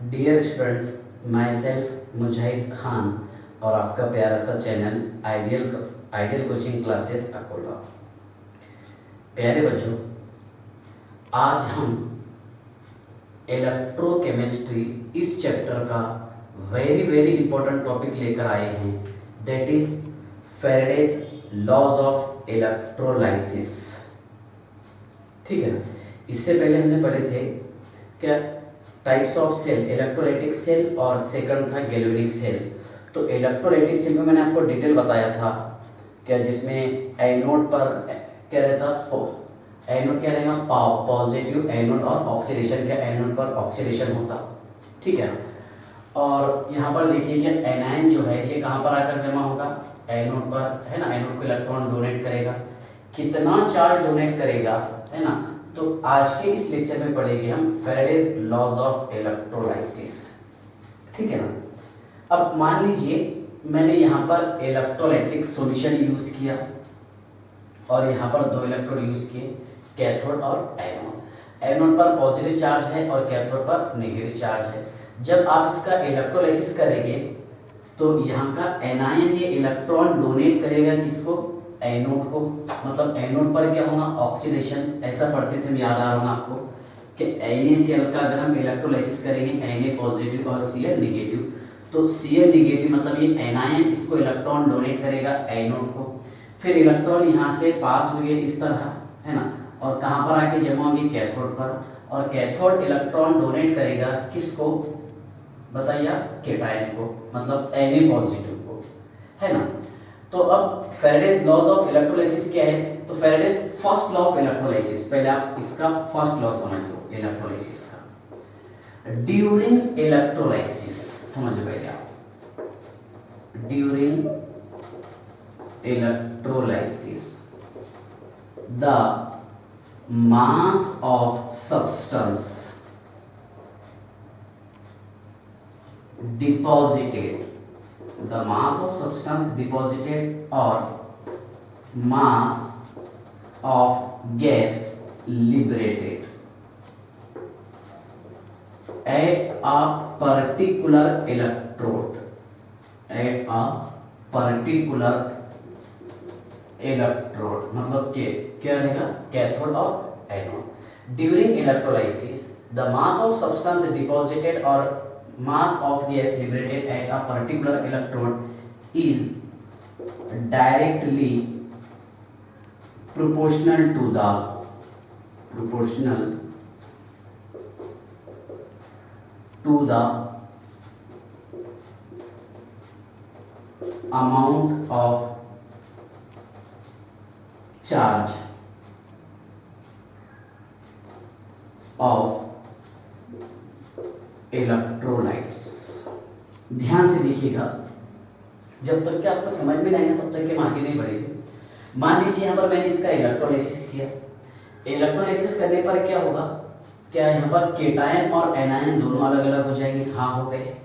Dear student, my self मुजाहिद खान और आपका प्यारा सा channel ideal coaching classes Akola. प्यारे बच्चों, आज हम इलेक्ट्रोकेमिस्ट्री इस चैप्टर का वेरी इंपॉर्टेंट टॉपिक लेकर आए हैं, that is Faraday's laws of electrolysis. ठीक है ना। इससे पहले हमने पढ़े थे क्या types of cell, electrolytic cell और सेकंड था गैल्वेनिक सेल। तो इलेक्ट्रोलाइटिक सेल में मैंने आपको डिटेल बताया था क्या, जिसमें एनोड पर क्या रहता, एनोड क्या रहेगा पॉजिटिव एनोड और ऑक्सीडेशन क्या एनोड पर ऑक्सीडेशन होता। ठीक है। और यहाँ पर देखिए कि एनायन जो है ये कहाँ पर आकर जमा होगा, एनोड पर है ना। एनोड को इलेक्ट्रॉन डोनेट करेगा, कितना चार्ज डोनेट करेगा है ना। तो आज के इस लेक्चर में पढ़ेंगे हम फैराडेज लॉज ऑफ इलेक्ट्रोलाइसिस। ठीक है ना। अब मान लीजिए मैंने यहाँ पर इलेक्ट्रोलाइटिक सॉल्यूशन यूज किया और यहाँ पर दो इलेक्ट्रोड यूज किए, कैथोड और एनोड। एनोड पर पॉजिटिव चार्ज है और कैथोड पर नेगेटिव चार्ज है। जब आप इसका इलेक्ट्रोलाइसिस करेंगे तो यहाँ का एनायन ये इलेक्ट्रॉन डोनेट करेगा किसको, एनोड को। मतलब एनोड पर क्या होगा ऑक्सीडेशन। ऐसा पढ़ते थे, हम याद आ रहा होगा आपको कि NaCl का अगर हम इलेक्ट्रोलाइसिस करेंगे Na पॉजिटिव और Cl नेगेटिव, तो Cl नेगेटिव मतलब ये एनायन इसको इलेक्ट्रॉन डोनेट करेगा एनोड को। फिर इलेक्ट्रॉन यहाँ से पास हुए इस तरह है ना, और कहाँ पर आके जमा होंगे कैथोड पर, और कैथोड इलेक्ट्रॉन डोनेट करेगा किसको बताइए, केटायन को, मतलब Na पॉजिटिव को, है ना। तो अब फैराडेज लॉज ऑफ इलेक्ट्रोलाइसिस क्या है, तो Faraday's first law of electrolysis, पहले आप इसका फर्स्ट लॉ समझ लो इलेक्ट्रोलाइसिस का। ड्यूरिंग इलेक्ट्रोलाइसिस समझ लो पहले आप, during electrolysis the mass of substance deposited, the mass of substance deposited or mass of gas liberated at a particular electrode, at a particular electrode मतलब के क्या रहेगा, कैथोड और anode. During electrolysis the mass of substance deposited और mass of gas liberated at a particular electrode is directly proportional to the amount of charge of electrolytes. ध्यान से देखिएगा, जब तक कि आपको समझ में नहीं आएगा तब तक कि हम आगे नहीं बढ़ेंगे। मान लीजिए यहाँ पर मैंने इसका इलेक्ट्रोलाइसिस किया, इलेक्ट्रोलाइसिस करने पर क्या होगा, क्या यहाँ पर केटायन और एनायन दोनों अलग अलग हो जाएंगे, हाँ हो गए,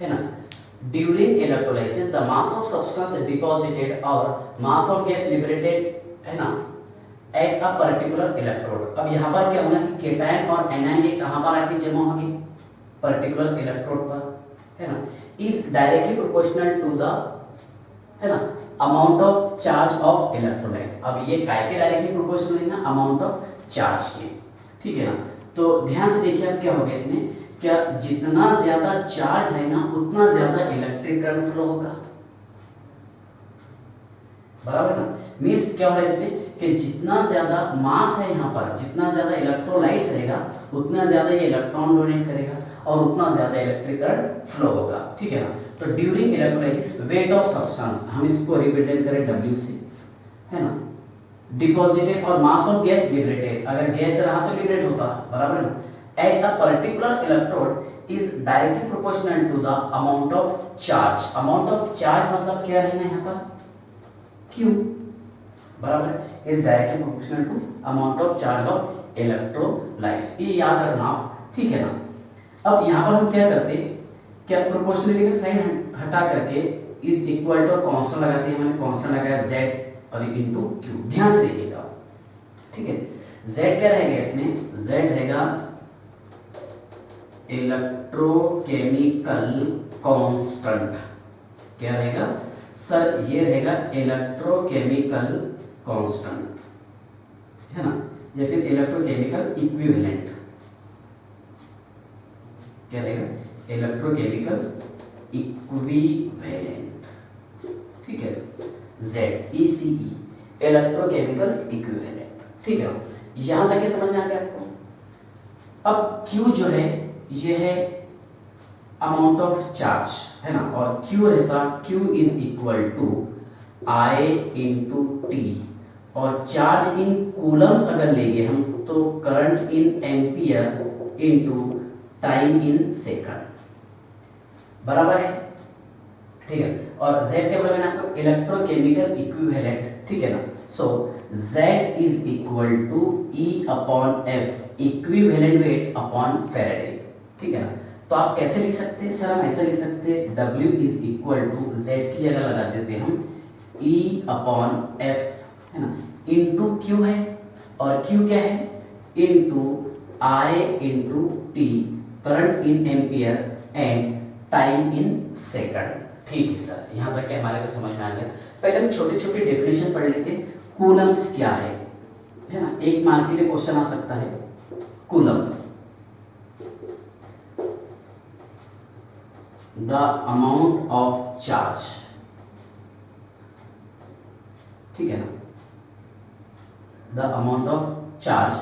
है ना। During electrolysis the mass of substance deposited और मास ऑफ गैस लिबरेटेड है ना एट अ पर्टिकुलर इलेक्ट्रोड। अब यहाँ पर क्या होगा कि केटायन और एनायन ये कहाँ पर आके जमा होंगे, पर्टिकुलर इलेक्ट्रोड पर, है ना। Is directly proportional to the है ना amount of charge of electrolyte. अब ये काय के डायरेक्टली प्रोपोर्शनल है ना, अमाउंट ऑफ चार्ज के। ठीक है ना। तो ध्यान से देखिए अब क्या होगा इसमें, क्या जितना ज्यादा चार्ज है ना उतना ज्यादा इलेक्ट्रिक करंट फ्लो होगा, बराबर ना। मीन्स क्या हो रहा है इसमें कि जितना ज्यादा मास है यहाँ पर, जितना ज्यादा इलेक्ट्रोलाइट्स रहेगा उतना ज्यादा ये इलेक्ट्रॉन डोनेट करेगा और उतना ज्यादा इलेक्ट्रिक करंट फ्लो होगा। ठीक है ना। तो during electrolysis wait of substance, हम इसको रिप्रेजेंट करें W से, है ना, डिपॉजिटेड और मास ऑफ गैस लिबरेटेड, अगर गैस रहा तो लिबरेट होता, बराबर ना, at a particular electrode is directly proportional to the amount of charge. Amount of charge मतलब क्या रहेगा यहाँ पर, Q, बराबर, is directly proportional to amount of charge of electrolytes. ये याद रखना आप, ठीक है ना। अब यहाँ पर हम क्या करते हैं, क्या प्रोपोर्शनलिटी का साइन हटा करके इज इक्वल टू और कांस्टेंट लगाते हैं। मैंने कांस्टेंट लगाया Z और इनटू Q। ध्यान से देखिएगा, ठीक है। Z क्या रहेगा इसमें, Z रहेगा इलेक्ट्रोकेमिकल कांस्टेंट क्या रहेगा सर? ये रहेगा इलेक्ट्रोकेमिकल कांस्टेंट, है ना, या फिर इलेक्ट्रोकेमिकल इक्विवेलेंट। क्या रहेगा? इलेक्ट्रोकेमिकल इक्विवेलेंट, ठीक है, ZECE इलेक्ट्रोकेमिकल इक्विवेलेंट, ठीक है। यहां तक के समझ में आ गया आपको? अब Q जो है ये है अमाउंट ऑफ चार्ज, है ना, और Q रहता Q is equal to I into T, और चार्ज इन कूलम्स अगर लेंगे हम तो current in ampere into time in second, बराबर है, ठीक है। और Z के बारे में आपको इलेक्ट्रोकेमिकल इक्विवेलेंट, ठीक है ना। So Z is equal to E upon F equivalent weight upon Faraday, ठीक है ना। तो आप कैसे लिख सकते हैं सर? हम ऐसे लिख सकते हैं W is equal to Z की जगह लगा देते हैं हम E अपॉन F, है ना, इंटू Q है, और Q क्या है? Into I into T, current in ampere and time in second, ठीक है सर। यहाँ तक के हमारे को समझ में आ गया। पहले हम छोटी छोटी डेफिनेशन पढ़ लेते हैं। कूलम्स क्या है ना, एक मार्क के लिए क्वेश्चन आ सकता है। Coulomb's the amount of charge, ठीक है ना, द अमाउंट ऑफ चार्ज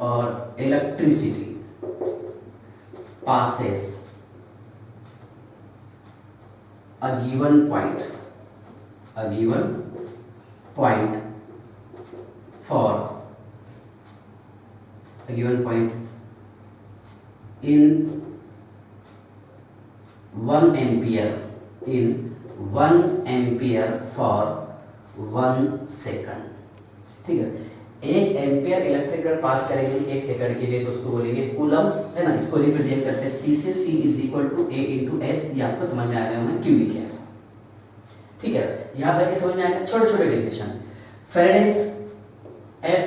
और electricity passes a given point for a given point in 1 ampere for 1 second, ठीक है। 1 एम्पियर इलेक्ट्रिक करंट पास करेंगे 1 सेकंड के लिए तो उसको बोलेंगे कूलम्स, है ना। इसको रिप्रेजेंट करते हैं C से। C is equal to A into S, ये आपको समझ में आ गया होगा, क्यों लिखे ऐसा, ठीक है। यहां तक कि समझ में आ गया। छोटे छोटे डेफिनेशन, फेरेडेस F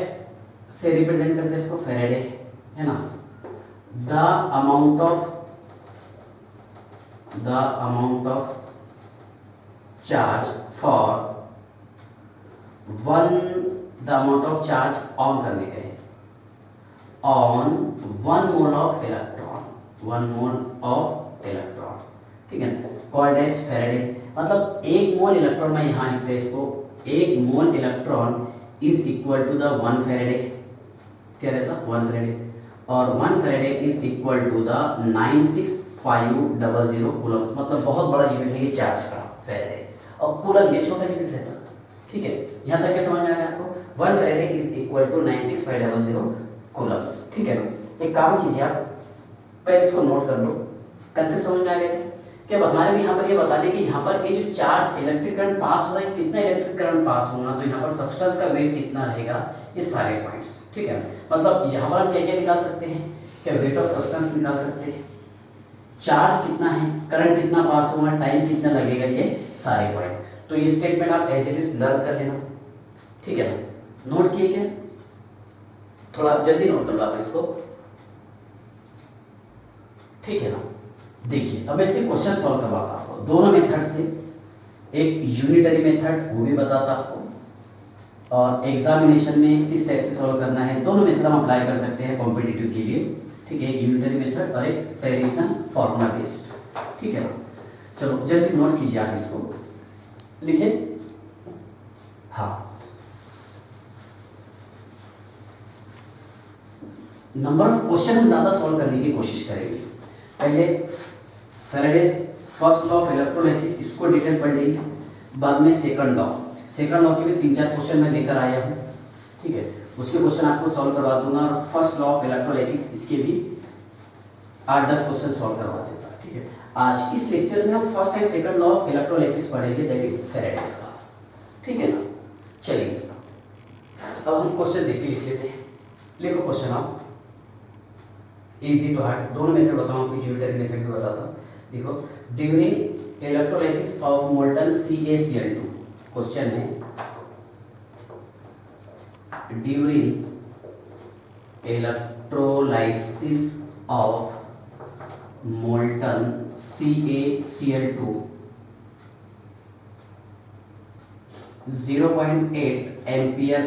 से रिप्रेजेंट करते हैं इसको, फेरेडे, है ना। The amount of charge for the amount of charge on करने के लिए ऑन 1 मोल ऑफ इलेक्ट्रॉन, ठीक है, कॉल्ड एज फेरेडे। मतलब 1 मोल इलेक्ट्रॉन, मैं यहाँ लिखते हैं इसको, 1 mole electron is equal to the 1 Faraday, क्या रहता 1 फेरेडे, और 1 Faraday is equal to the 96500 coulombs. मतलब बहुत बड़ा यूनिट है ये चार्ज का, फेरेडे, और कूलम ये छोटा यूनिट रहता, ठीक है। यहाँ तक के समझ में आ गया आपको? 1 Faraday is equal to 96500 coulombs, ठीक है ना। एक काम कीजिए आप, पहले इसको नोट कर लो, कंसेप्ट समझ में आ गया कि अब हमारे भी यहाँ पर ये बताने कि यहाँ पर ये जो चार्ज इलेक्ट्रिक करंट पास हो रहा है, कितना इलेक्ट्रिक करंट पास होगा, तो यहाँ पर सब्सटेंस का वेट कितना रहेगा, ये सारे पॉइंट्स, ठीक है। मतलब यहाँ पर हम क्या क्या निकाल सकते हैं? क्या वेट ऑफ सब्सटेंस निकाल सकते हैं, चार्ज कितना है, करंट कितना पास होगा, टाइम कितना लगेगा, ये सारे पॉइंट। तो ये स्टेटमेंट आप एज इट इज लर्न कर लेना, ठीक है ना। नोट किए क्या? थोड़ा जल्दी नोट कर लो आप इसको, ठीक है ना। देखिए अब इसके क्वेश्चन सॉल्व करवाता आपको दोनों मेथड से, एक यूनिटरी मेथड वो भी बताता आपको, और एग्जामिनेशन में किस टाइप से सॉल्व करना है। दोनों मेथड हम अप्लाई कर सकते हैं कॉम्पिटिटिव के लिए, ठीक है, एक यूनिटरी मेथड और एक ट्रेडिशनल फॉर्मूला बेस्ड, ठीक है ना। चलो जल्दी नोट कीजिए आप इसको, लिखे। हाँ, नंबर ऑफ क्वेश्चन हम ज्यादा सॉल्व करने की कोशिश करेंगे। पहले फेरेडेस फर्स्ट लॉ ऑफ इलेक्ट्रोलाइसिस, इसको डिटेल पढ़ लेंगे। बाद में सेकंड लॉ के भी 3-4 क्वेश्चन मैं लेकर आया हूँ, ठीक है, उसके क्वेश्चन आपको सॉल्व करवा दूंगा। और फर्स्ट लॉ ऑफ इलेक्ट्रोलाइसिस, इसके भी 8-10 क्वेश्चन सॉल्व करवा देता, ठीक है। आज इस लेक्चर में हम first and second law of electrolysis पढ़ेंगे, दैट इज फेरेडेस का, ठीक है ना। चलिए अब हम क्वेश्चन देख के लिख लेते हैं। लिखो क्वेश्चन आप, इजी टू हार्ड, दोनों मेथड बताऊं आपको, यूनिटरी मेथड भी बताता हूं। देखो, during electrolysis of molten CaCl2, question है during electrolysis electrolysis of molten CaCl2 0.8 ampere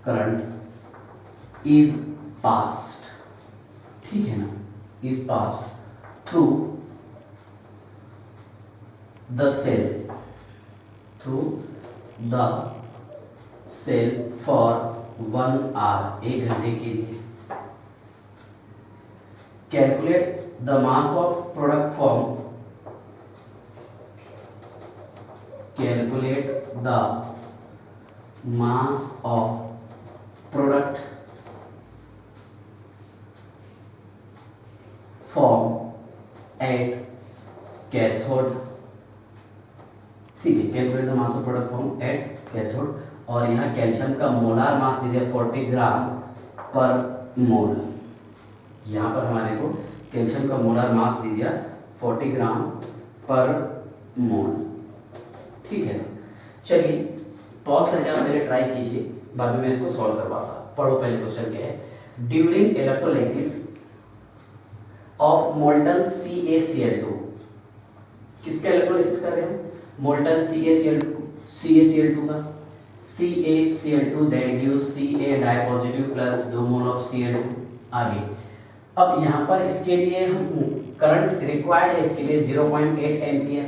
current is passed, ठीक है ना, is passed through the cell for 1 hour, 1 घंटे के लिए। Calculate the mass of product form, calculate the mass of product form at cathode, ठीक है, calculate the mass of product form at cathode. और यहाँ कैल्शियम का मोलार मास दे दिया 40 ग्राम पर मोल। यहाँ पर हमारे को कैल्शियम का मोलार मास दे दिया 40 ग्राम पर मोल, ठीक है। चलिए पॉज करके आप पहले ट्राई कीजिए, बाद में मैं इसको सॉल्व करवाता। पढ़ो पहले क्वेश्चन क्या है। During electrolysis of molten CaCl2, किसका इलेक्ट्रोलाइसिस कर रहे हैं? मोल्टन CaCl2 का। CaCl2 that gives Ca di positive plus 2 mole of Cl2। आगे अब यहाँ पर इसके लिए हम करंट रिक्वायर्ड है, इसके लिए 0.8 ampere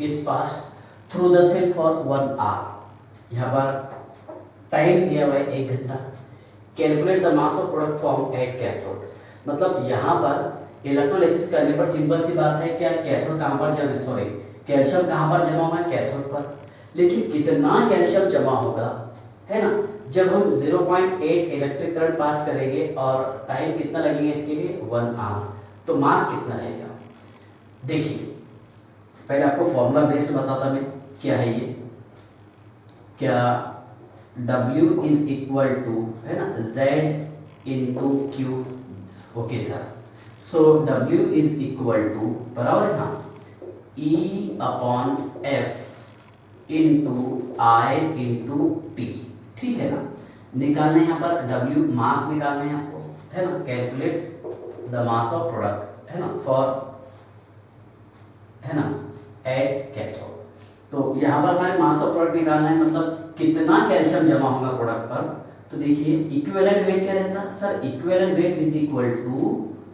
is passed through the cell for 1 hour. यहाँ पर टाइम दिया हुआ है 1 घंटा। Calculate the mass of product form at cathode, मतलब यहाँ पर इलेक्ट्रोलाइसिस करने पर सिंपल सी बात है, क्या कैथोड कहाँ पर कैल्शियम कहाँ पर जमा होगा? कैथोड पर। लेकिन कितना कैल्शियम जमा होगा, है ना, जब हम 0.8 इलेक्ट्रिक करंट पास करेंगे और टाइम कितना लगेगा इसके लिए? 1 आवर। तो मास कितना रहेगा? देखिए पहले आपको फॉर्मूला बेस्ड बताता मैं, क्या है ये, क्या W इज इक्वल टू, है ना, Z into Q। Okay sir, so W is equal to बराबर है ना E upon F into I into T, ठीक है ना। निकालना है यहाँ पर W, मास निकालना है आपको, है ना। Calculate the mass of product, है ना, फॉर, है ना, एट कैथोड। तो यहाँ पर हमारे मास ऑफ प्रोडक्ट निकालना है, मतलब कितना कैल्शियम जमा होगा प्रोडक्ट पर। तो देखिए इक्विवेलेंट वेट क्या रहता है sir? Equivalent weight is equal to,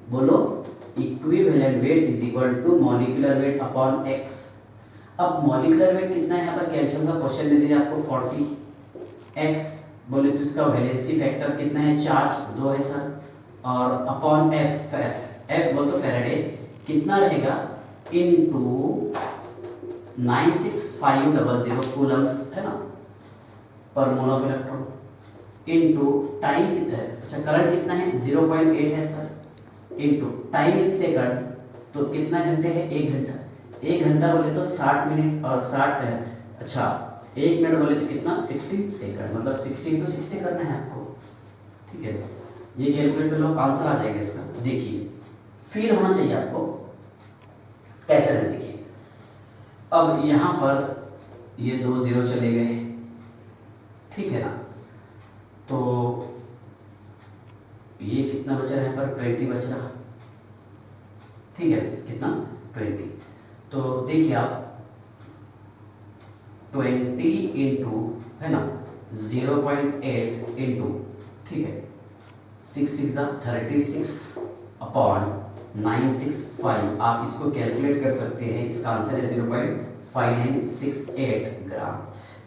बोलो, equivalent weight is equal to molecular weight upon x। अब मॉलिक्यूलर वेट कितना है यहाँ पर? कैल्शियम का क्वेश्चन दे दीजिए आपको 40, x बोले तो इसका वैलेंसी फैक्टर कितना है? चार्ज 2 है सर, और अपॉन f बोल तो फैराडे कितना रहेगा? इनटू 96500 कूलम्स, है ना, पर mole of electron, into time कितना है? अच्छा करंट कितना है? 0.8 है sir, into time in second, तो कितना घंटे है? 1 घंटा। 1 घंटा बोले तो 60 मिनट, और 60 है, अच्छा 1 मिनट बोले तो कितना? 60 सेकंड, मतलब 60 × 60 करना है आपको, ठीक है। ये कैलकुलेट कर लो, आंसर आ जाएगा इसका। देखिए फिर होना चाहिए आपको, कैसे है देखिए, अब यहाँ पर ये 2 0 चले गए, ठीक है ना, तो ये कितना बचा है यहाँ पर? 20 बच रहा, ठीक है, कितना? 20। तो देखिए आप 20 इंटू, है ना, 0.8 इंटू, ठीक है, 6 6 36 अपॉन 965, आप इसको कैलकुलेट कर सकते हैं। इसका आंसर है 0.5968 gram.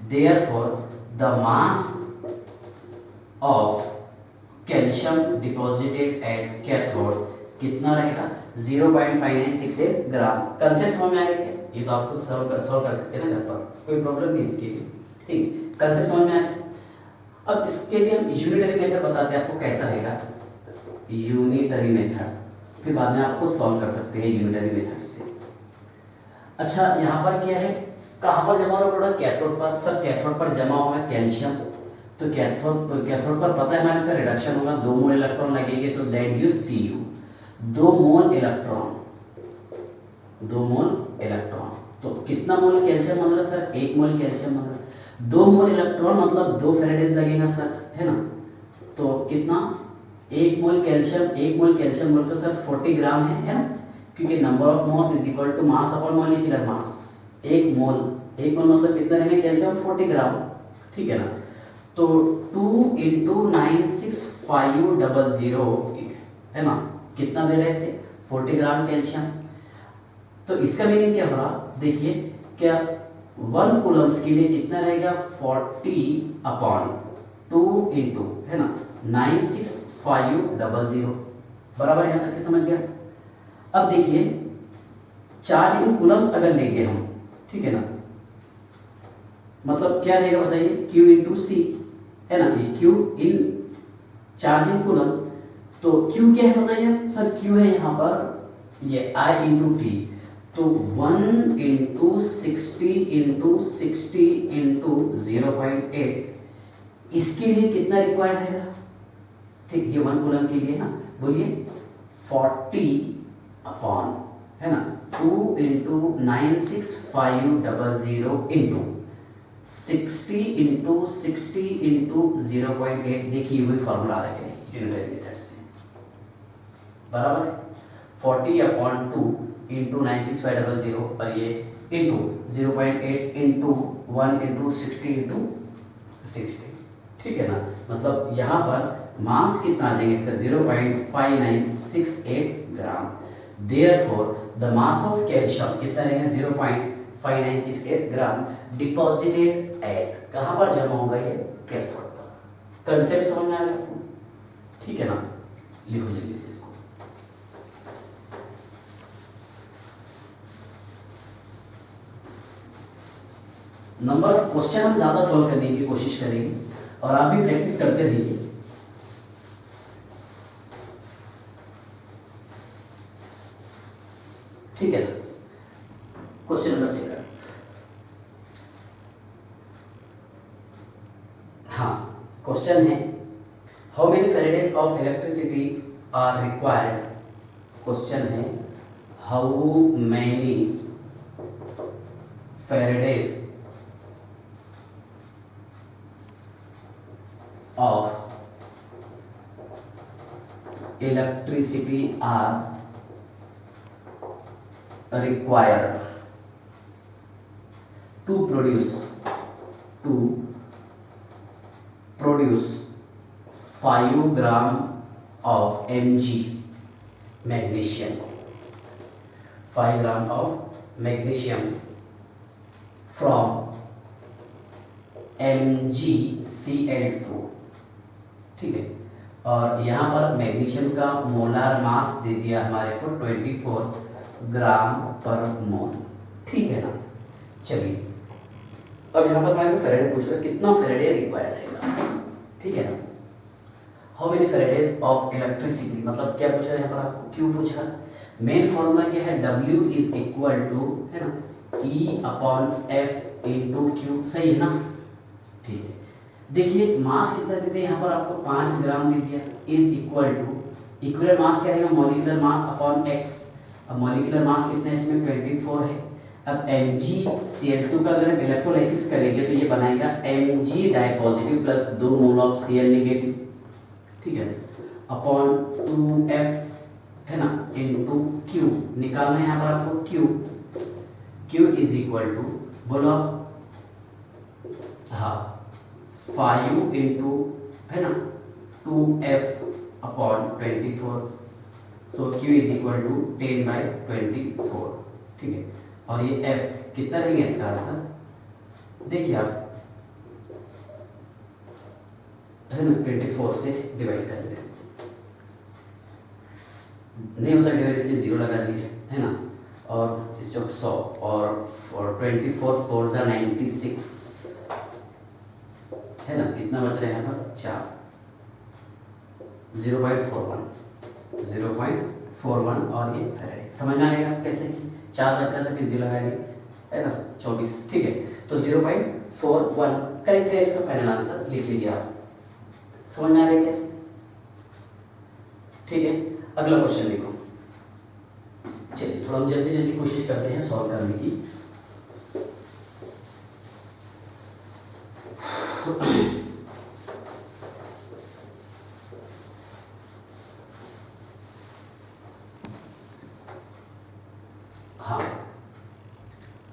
Therefore the mass of calcium deposited at cathode कितना रहेगा? 0.5968 ग्राम। कंसेप्ट समझ में आ गया? ये तो आपको सॉल्व कर सकते हैं ना घर पर, कोई प्रॉब्लम नहीं इसके लिए, ठीक है। कंसेप्ट समझ में आ गया। अब इसके लिए हम यूनिटरी मेथड बताते हैं आपको कैसा रहेगा, यूनिटरी मेथड, फिर बाद में आपको सॉल्व कर सकते हैं यूनिटरी मेथड से। अच्छा यहाँ पर क्या है, कहाँ पर जमा हो रहा प्रोडक्ट? कैथोड पर। सर कैथोड पर जमा होगा कैल्शियम, तो कैथोड पर पता है हमारे से रिडक्शन होगा, 2 मोल इलेक्ट्रॉन लगेंगे, तो that gives Cu, 2 mole electron, 2 mole electron. तो कितना मोल कैल्शियम बन रहा है सर? 1 मोल कैल्शियम बन रहा है। 2 मोल इलेक्ट्रॉन मतलब 2 फैराडेज लगेगा सर, है ना, तो कितना, 1 मोल कैल्शियम बोलते सर 40 ग्राम है ना, क्योंकि number of moles is equal to mass upon molecular mass. 1 mole मतलब कितना रहेंगे कैल्शियम, 40 ग्राम, ठीक है ना। तो 2 × 96500 है ना, कितना दे रहे हैं इसे, 40 ग्राम कैल्शियम। तो इसका मीनिंग क्या हो रहा, देखिए क्या 1 कूलम्स के लिए कितना रहेगा, 40/2 इंटू है ना 96500 बराबर, यहाँ तक के समझ गया। अब देखिए चार्ज इन कूलम्स अगर लेंगे हम, ठीक है ना, मतलब क्या रहेगा बताइए, Q × C है ना, ये Q in charge in coulomb. तो Q क्या है बताइए सर, Q है यहाँ पर ये I × T, तो 1 × 60 × 60 × 0.8, इसके लिए कितना रिक्वायर्ड रहेगा, ठीक, ये 1 कूलम के लिए ना, बोलिए 40 अपॉन है ना 2 × 96500 इंटू 60 × 60 × 0.8, देखिए वही फॉर्मूला आ रहा है यूनिट मेथड से, बराबर है 40/2 × 96500 और ये इंटू 0.8 इंटू 1 × 60 × 60, ठीक है ना। मतलब यहाँ पर मास कितना आ जाएंगे इसका, 0.5968 gram. Therefore the mass of calcium कितना रहेगा, 0.5968 ग्राम डिपॉजिटेड एट, कहाँ पर जमा होगा ये, कैथोड पर। कंसेप्ट समझ में आ गया आपको, ठीक है ना। लिखो जल्दी से इसको। नंबर ऑफ क्वेश्चन हम ज्यादा सॉल्व करने की कोशिश करेंगे और आप भी प्रैक्टिस करते रहिए। ठीक है ना, क्वेश्चन नंबर 6। हाँ, क्वेश्चन है how many faradays of electricity are required. Question है how many faradays of electricity are required to produce 5 gram of Mg magnesium, 5 gram of magnesium from MgCl2, ठीक है। और यहाँ पर मैग्नीशियम का मोलार मास दे दिया हमारे को 24 ग्राम पर मोल, ठीक है ना। चलिए अब यहाँ पर हमारे को फेरेडे पूछ रहा है, कितना फेरेडे रिक्वायर्ड रहेगा, ठीक है ना। How many faradays of electricity, मतलब क्या पूछ रहा है यहाँ पर आपको, क्यों पूछ रहा है। मेन फॉर्मूला क्या है, W = है ना E/F × Q, सही है ना, ठीक है। देखिए मास कितना देते हैं यहाँ पर आपको, 5 ग्राम दे दिया, is equal to equivalent mass क्या रहेगा, मॉलिक्यूलर मास अपॉन x। अब मॉलिक्यूलर मास कितना है इसमें, 24 है। अब MgCl2 का अगर हम इलेक्ट्रोलाइसिस करेंगे तो ये बनाएगा Mg dipositive plus 2 mole of Cl negative, ठीक है, अपॉन 2F है ना इनटू Q, निकालना है यहाँ पर आपको Q इज इक्वल टू, बोलो आप, हाँ 5 इंटू है ना 2F/24, so Q is equal to 10/24, ठीक है। और ये F कितना रहेंगे इसका आंसर, देखिए आप है ना 24 से डिवाइड कर लें, नहीं होता डिवाइड इसलिए 0 लगा दिए है ना, और इस जो 100 और 24 4 × 96 है ना, कितना बच रहा है यहाँ पर 4, 0.41 और ये फेरेडे। समझ में आएगा कैसे कि 4 बच रहा था फिर 0 लगा दिए है ना 24, ठीक है। तो 0.41 करेक्ट है इसका फाइनल आंसर, लिख लीजिए आप। समझ में आ रहा है क्या, ठीक है। अगला क्वेश्चन देखो, चलिए थोड़ा हम जल्दी जल्दी कोशिश करते हैं सॉल्व करने की।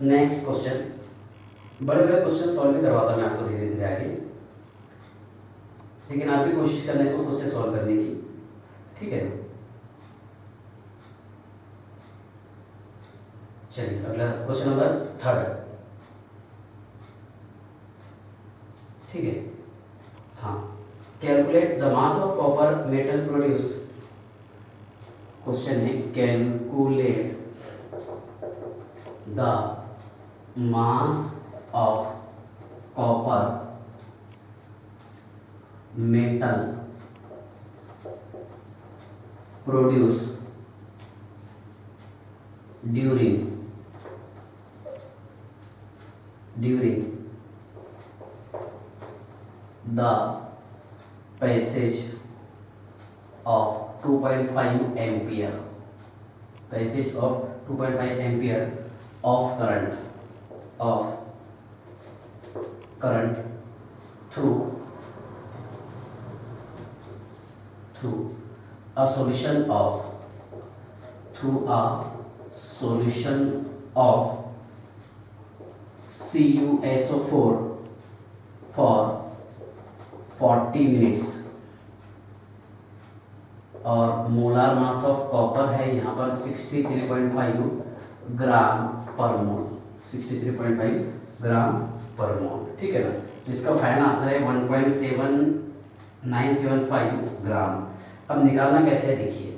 नेक्स्ट क्वेश्चन, बड़े बड़े क्वेश्चन सॉल्व भी करवाता मैं आपको धीरे धीरे आगे, लेकिन आप भी कोशिश करना इसको खुद से सॉल्व करने की, ठीक है। चलिए अगला क्वेश्चन नंबर 3, ठीक है। हाँ, calculate the mass of copper metal produce. Question है calculate the mass of copper metal produce during the passage of 2.5 ampere of current through a solution of CuSO4 for 40 minutes, और molar mass of copper है यहाँ पर 63.5 ग्राम पर मोल, 63.5 ग्राम पर मोल, ठीक है ना। तो इसका फाइनल आंसर है 1.7975 ग्राम। अब निकालना कैसे है देखिए,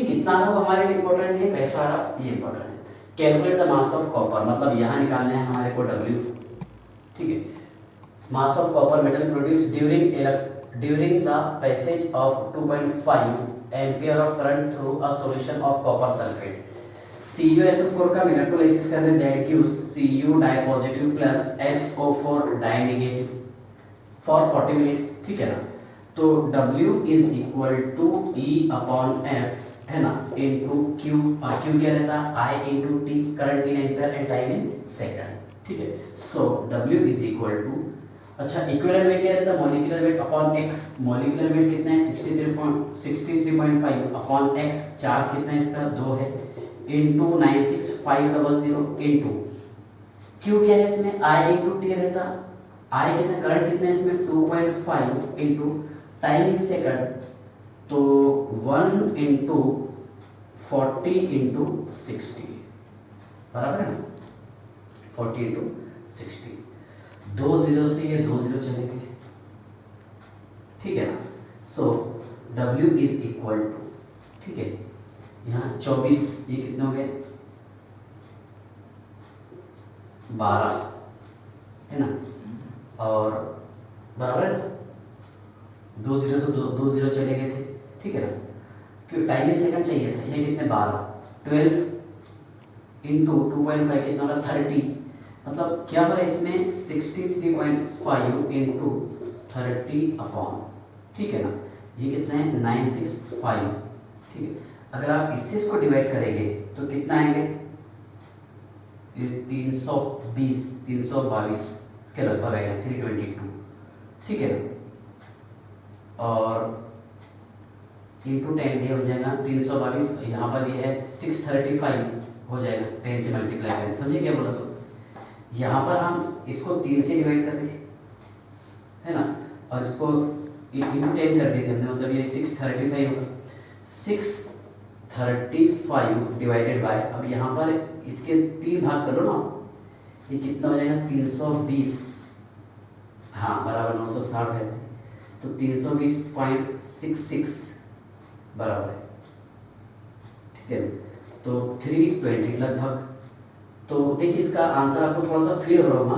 कितना आ रहा हमारे लिए इंपॉर्टेंट है, कैसा आ रहा ये इंपॉर्टेंट है। Calculate the mass of copper, मतलब यहाँ निकालना है हमारे को W, ठीक है। Mass of copper metal produce during the passage of 2.5 ampere of current through a solution of copper sulphate. CuSO4 का इलेक्ट्रोलाइसिस कर रहे हैं, that gives Cu di positive plus SO4 di negative for 40 minutes, ठीक है ना। तो W is equal to E upon F, है ना, इनटू Q, और Q क्या रहता है I into T, current in ampere and time in second, ठीक है। सो W इज इक्वल टू, अच्छा इक्विवेलेंट वेट क्या रहता है, molecular weight upon x, molecular weight कितना है 63.5 अपॉन x, चार्ज कितना है इसका 2 है, इनटू 96500 इनटू Q क्या है इसमें I इनटू T रहता, I कितना, करंट कितना है इसमें 2.5 इनटू टाइम इन सेकंड, तो 1 इंटू 40 इंटू 60, बराबर है ना, 40 इंटू 60, 2 जीरो से ये 2 जीरो चले गए, ठीक है ना। सो W इज इक्वल टू, ठीक है, यहाँ 24, ये कितने हो गए 12, है ना, और बराबर है ना, 2 जीरो से 2 जीरो चले गए थे, ठीक है ना, क्योंकि टाइम इन सेकंड चाहिए था, ये कितने 12, 12 इंटू 2.5 कितना होगा 30, मतलब क्या हो रहा है इसमें 63.5 इंटू 30 अपॉन, ठीक है ना, ये कितना है 965, ठीक है। अगर आप इससे इसको डिवाइड करेंगे तो कितना आएंगे, ये 322 के लगभग आएगा, 322, ठीक है ना, और इंटू 10 ये हो जाएगा 322, यहाँ पर ये है 635 हो जाएगा, 10 से मल्टीप्लाई करें, समझिए क्या बोला। तो यहाँ पर हम इसको 3 से डिवाइड कर दें, है ना, और इसको इंटू 10 कर देते हमने, मतलब ये 635 होगा, 635 डिवाइडेड बाय, अब यहाँ पर इसके 3 भाग कर लो ना, ये कितना हो जाएगा 320, हाँ बराबर 960 है, तो 320.66 बराबर है, ठीक है, तो 320 लगभग। तो देखिए इसका आंसर आपको थोड़ा सा फील हो रहा होगा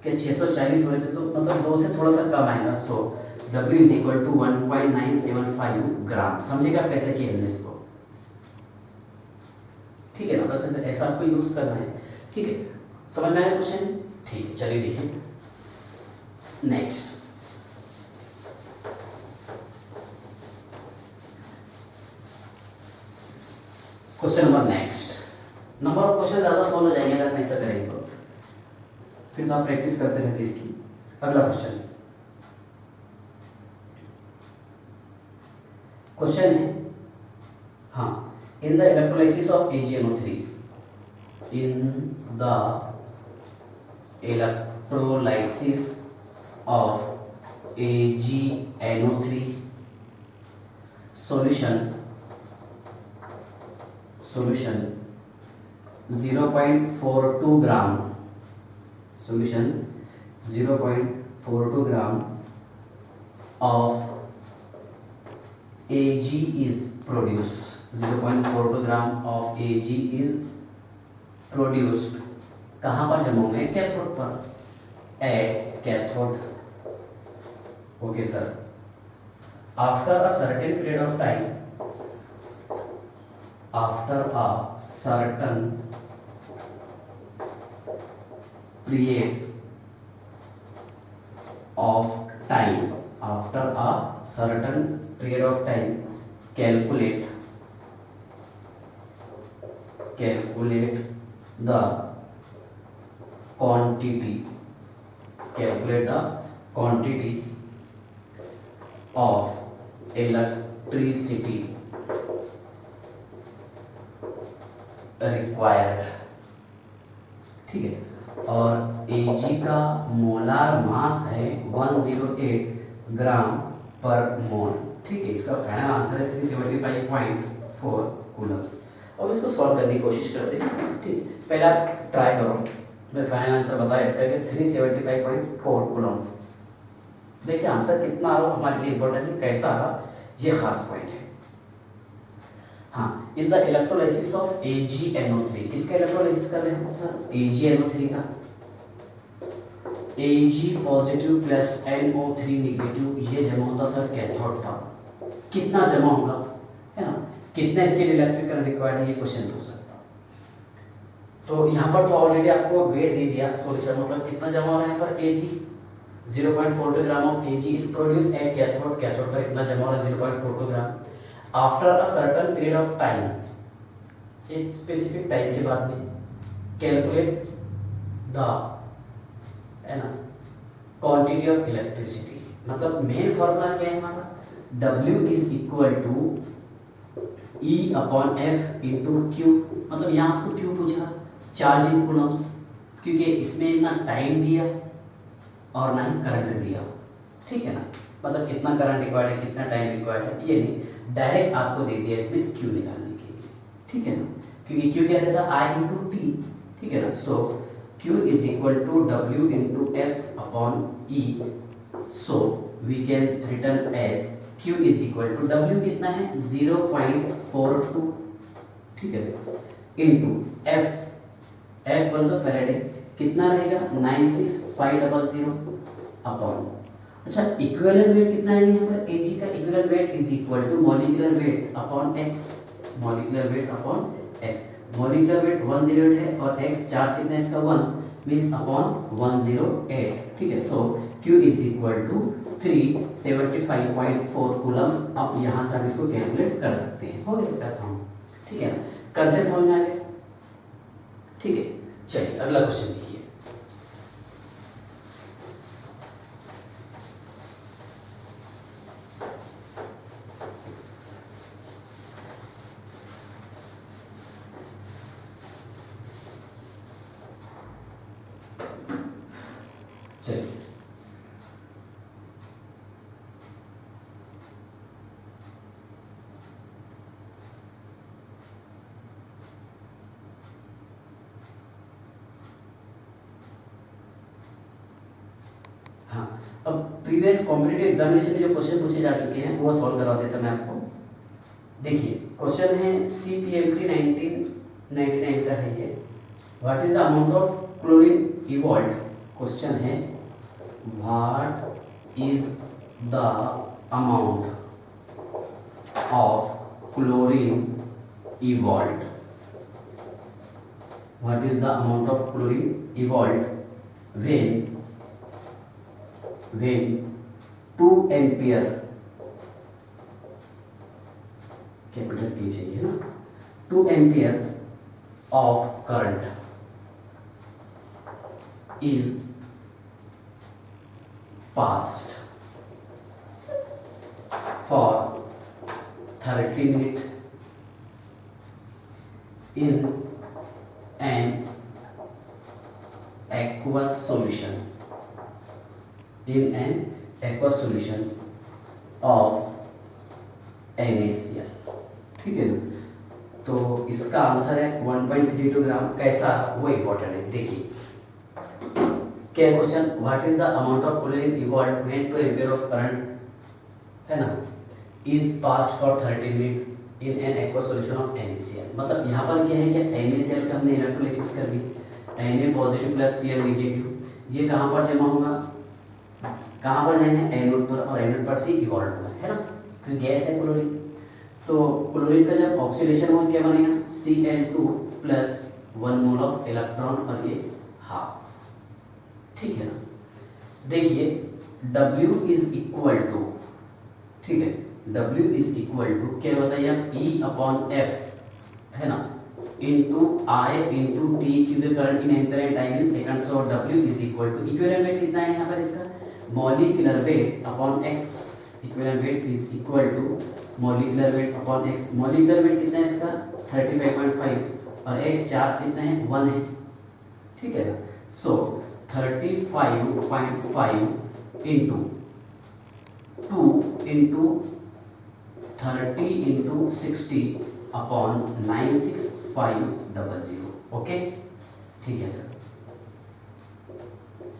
कि 640 हो रहे थे, तो मतलब 2 से थोड़ा सा कम आएगा। सो W इज इक्वल टू 1.975 ग्राम, समझिएगा कैसे किया हमने इसको, ठीक है ना, बस ऐसा आपको यूज करना है, ठीक है, समझ में आया क्वेश्चन, ठीक है। चलिए देखिए next, question number next, number of question ज़्यादा सॉल्व हो जाएंगे अगर ऐसा करेंगे तो, फिर तो आप प्रैक्टिस करते रहते इसकी। अगला क्वेश्चन है, हाँ, in the electrolysis of AgNO3, in the electrolysis of AgNO3 solution 0.42 gram, solution 0.42 gram of Ag is produced. 0.42 gram of Ag is produced. कहाँ पर जमा होंगे? कैथोड पर, at cathode. Okay sir. After a certain period of time, after a certain period of time, after a certain period of time, calculate the quantity, calculate the quantity of electricity required. ठीक है. और Ag का molar mass है 108 ग्राम पर मोल. ठीक है. इसका final answer है 375.4 कूलम्स. अब इसको सॉल्व करने की कोशिश करते हैं. ठीक. पहले आप ट्राई करो. मैं फाइनल आंसर बताया इसका कि 375.4 कूलम. देखिए आंसर कितना आ रहा हमारे लिए इंपॉर्टेंट है, कैसा आ रहा, ये खास पॉइंट है. हाँ, in the electrolysis of AgNO3. किसका इलेक्ट्रोलाइसिस कर रहे हैं सर? AgNO3 का. Ag positive plus NO3 negative, ये जमा होता सर कैथोड पर. कितना जमा होगा, है ना? कितना इसके लिए इलेक्ट्रिक करंट रिक्वायर्ड है, ये क्वेश्चन पूछ सकता. तो यहाँ पर तो ऑलरेडी आपको वेट दे दिया सॉल्यूशन, मतलब कितना जमा हो रहा है यहाँ पर Ag. 0.42 gram of Ag is produce at cathode. Cathode पर इतना जमा हो रहा है 0.42 gram. After a certain period of time, एक स्पेसिफिक टाइम के बाद में, कैलकुलेट द, है ना, क्वांटिटी ऑफ इलेक्ट्रिसिटी. मतलब मेन फॉर्मूला क्या है हमारा? W is equal to E upon F into Q. मतलब यहाँ आपको Q पूछ रहा, चार्ज इन कूलम्स, क्योंकि इसमें ना टाइम दिया और ना ही करंट दिया. ठीक है ना? मतलब कितना करंट रिक्वायर्ड है, कितना टाइम रिक्वायर्ड है, ये नहीं, डायरेक्ट आपको दे दिया इसमें Q निकालने के लिए. ठीक है ना? क्योंकि Q क्या रहता है? I into T. ठीक है ना? So Q is equal to W into F upon E. So we can written as Q is equal to W कितना है? 0.42. ठीक है. इंटू F बोल तो फैराडे, कितना रहेगा? 96500 अपॉन. अच्छा, इक्विवेलेंट वेट कितना है यहाँ पर? Ag का equivalent weight is equal to molecular weight upon x. Molecular weight upon x. Molecular weight 108 है और x चार्ज कितना है इसका? 1 मींस अपॉन 108. ठीक है. So Q is equal to 375.4 coulombs. अब यहाँ से आप इसको कैलकुलेट कर सकते हैं. हो गया इसका काम. ठीक है ना? कंसेप्ट समझ में आ गया? ठीक है. चलिए अगला क्वेश्चन देखिए. चलिए हाँ, अब प्रीवियस कॉम्पिटिटिव एग्जामिनेशन में जो क्वेश्चन पूछे जा चुके हैं वो सॉल्व करवा देता मैं आपको. देखिए क्वेश्चन है CPMT 1999 का है ये. What is the amount of chlorine evolve. Question है what is the amount of chlorine evolve. What is the amount of chlorine evolve when 2 ampere, capital P चाहिए ना, 2 ampere of current is passed for 30 minutes in an in an aqua solution of NaCl, ठीक है ना। तो इसका answer है 1.32 ग्राम। कैसा वो इम्पोर्टेंट है। देखिए क्या question, what is the amount of chlorine evolve when 2 ampere of current, है ना, is passed for 30 minute in an aqua solution of NaCl। मतलब यहाँ पर क्या है कि NaCl का हमने इलेक्ट्रोलाइसिस कर दी, Na positive plus Cl negative, ये कहाँ पर जमा होगा, कहाँ पर जाएंगे, एनोड पर, और एनोड पर से इवॉल्व होगा, है ना, क्योंकि गैस है क्लोरीन। तो क्लोरीन का जब ऑक्सीडेशन होगा क्या बनेगा, Cl2 plus 1 mole of electron और ये हाफ, ठीक है ना। देखिए W इज इक्वल टू, ठीक है, W इज इक्वल टू क्या बताइए आप, E/F, है ना, इंटू I इंटू T, क्योंकि current in ampere and time in second. So W is equal to equivalent weight कितना है यहाँ पर इसका, molecular weight upon x, equivalent weight is equal to molecular weight upon x। Molecular weight कितना है इसका 35.5 और x चार्ज कितना है 1 है, ठीक है ना। सो 35.5 into 2 into 30 into 60 upon 96500, okay, ठीक है सर,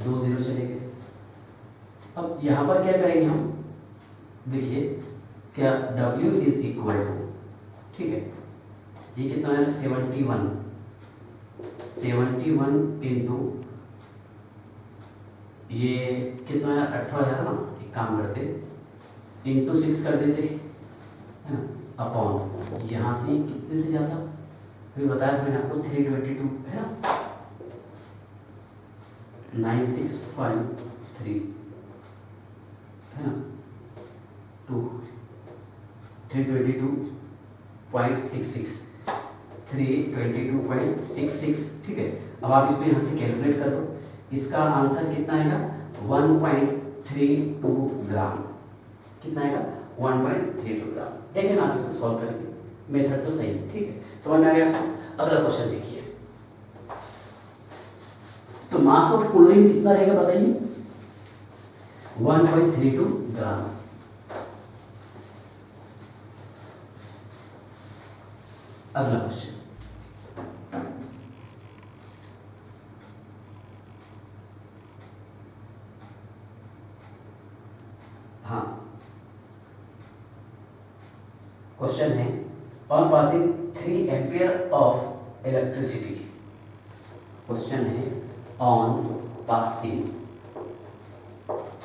2 जीरो चले गए। अब यहाँ पर क्या करेंगे हम, देखिए क्या W इज इक्वल टू, ठीक है, ये कितना है 71 इंटू ये कितना है 18,000 ना, एक काम करते इंटू 6 कर देते, है ना, अपॉन यहाँ से कितने से जाता, अभी बताया था मैंने आपको 322, है ना, 9653, है ना, 322.66, ठीक है। अब आप इसको यहाँ से कैलकुलेट कर लो, इसका आंसर कितना आएगा 1.32 ग्राम, कितना आएगा 1.32 ग्राम। देख लेना आप इसको सॉल्व करके, मेथड तो सही है, ठीक है, समझ में आ गया आपको। अगला क्वेश्चन देखिए, तो मास ऑफ क्लोरीन कितना रहेगा बताइए, 1.32 ग्राम। अगला क्वेश्चन, हाँ, क्वेश्चन है on passing 3 ampere of electricity, question है on passing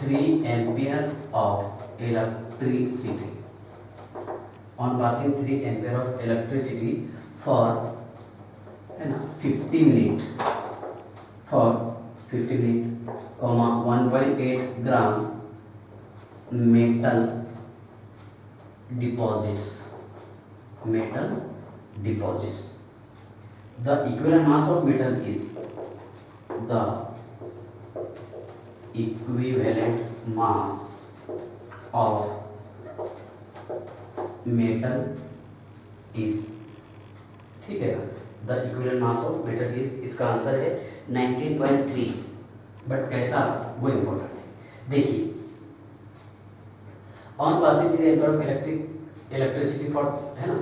3 ampere of electricity, on passing 3 ampere of electricity for, है ना, 50 minute, for 50 minute, 1.8 gram metal deposits, the equivalent mass of metal is, the equivalent mass of metal is, ठीक है ना, the equivalent mass of metal is, इसका answer है 19.3, but कैसा वो important है। देखिए on passing 3 ampere of electricity for, है ना,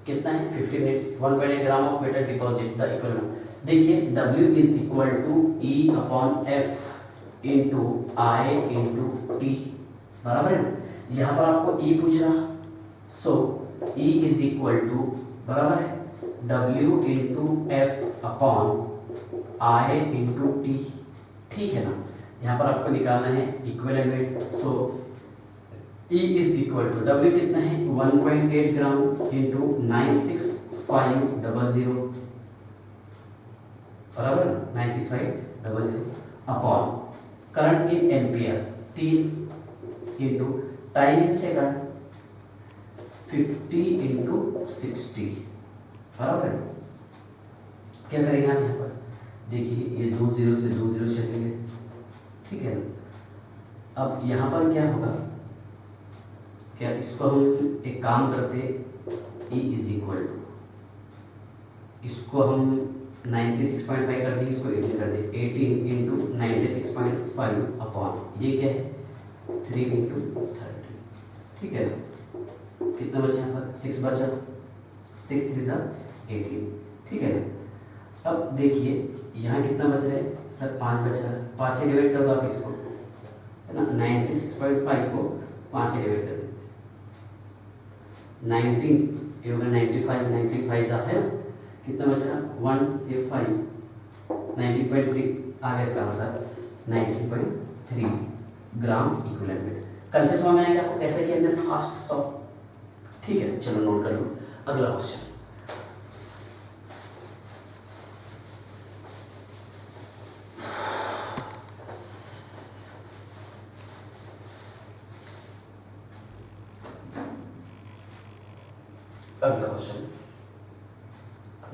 कितना है 50 minutes, 1.8 gram of metal deposit, the equivalent. देखिए W is equal to E/F into I into T, बराबर है ना, यहाँ पर आपको E पूछ रहा, so E is equal to बराबर है W into F upon I into T, ठीक है ना। यहाँ पर आपको निकालना है equivalent weight, so E is equal to W कितना है 1.8 ग्राम इंटू 96500, बराबर ना, 96500 upon current in ampere 3 into time in second 50 into 60, बराबर है। क्या करेंगे आप यहाँ पर, देखिए ये 2 जीरो से 2 जीरो चले गए, ठीक है ना। अब यहाँ पर क्या होगा, क्या इसको हम एक काम करते, E इज इक्वल टू, इसको हम 96.5 कर देंगे, इसको 18 कर दें, 18 इंटू 96.5 अपॉन ये क्या है 3 इंटू 30, ठीक है ना। कितना बचा यहाँ पर 6 बचा, 6 3 सा 18, ठीक है ना। अब देखिए यहाँ कितना बच रहा है सर 5 बच रहा है, 5 से डिवाइड कर दो आप इसको, है ना। 96.5 को 5 से डिवाइड कर दो, 19 ये होगा 95, 95 सा है, कितना बच रहा 1 ये 5, 19.3 आ गया इसका answer 19.3 gram equivalent weight. Concept में आएगा आपको कैसे किया हमने फास्ट सॉ, ठीक है। चलो नोट कर लो अगला क्वेश्चन। अगला क्वेश्चन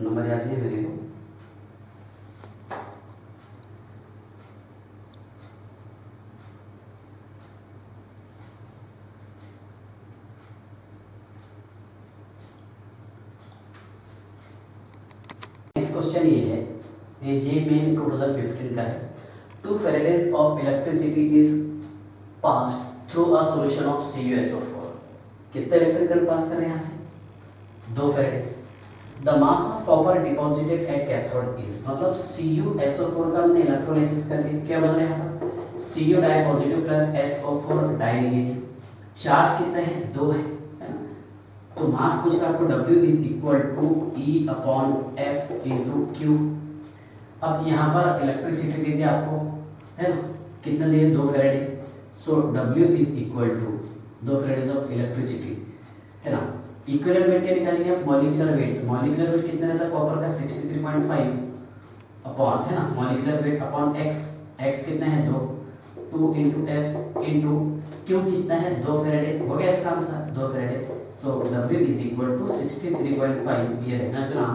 नंबर याद है मेरे को, नेक्स्ट क्वेश्चन ये है, ये जे मेन 2015 का है। 2 Faradays of electricity is passed through a solution of CuSO4। कितना इलेक्ट्रिक करंट पास कर रहे हैं यहाँ से 2 Faraday's. The mass of copper deposited at cathode is, मतलब CuSO4 का हमने इलेक्ट्रोलाइसिस करके क्या बन रहा है यहाँ पर Cu di positive plus SO4 di negative. Charge कितना है 2 है ना। तो मास पूछ रहा है आपको W is equal to E upon F into Q। अब यहाँ पर इलेक्ट्रिसिटी दे दिया आपको, है ना, कितना दिए 2 Faraday. So W is equal to 2 Faradays of electricity, है ना। इक्विवेलेंट वेट क्या निकालेंगे आप, मॉलिक्यूलर वेट। मॉलिक्यूलर वेट कितना रहता है कॉपर का 63.5 अपॉन, है ना, मॉलिक्यूलर वेट अपॉन x कितना है 2 इंटू F इंटू Q कितना है 2 फैराडे। हो गया इसका answer 2 Faraday. So W is equal to 63.5 ये रहेगा ग्राम।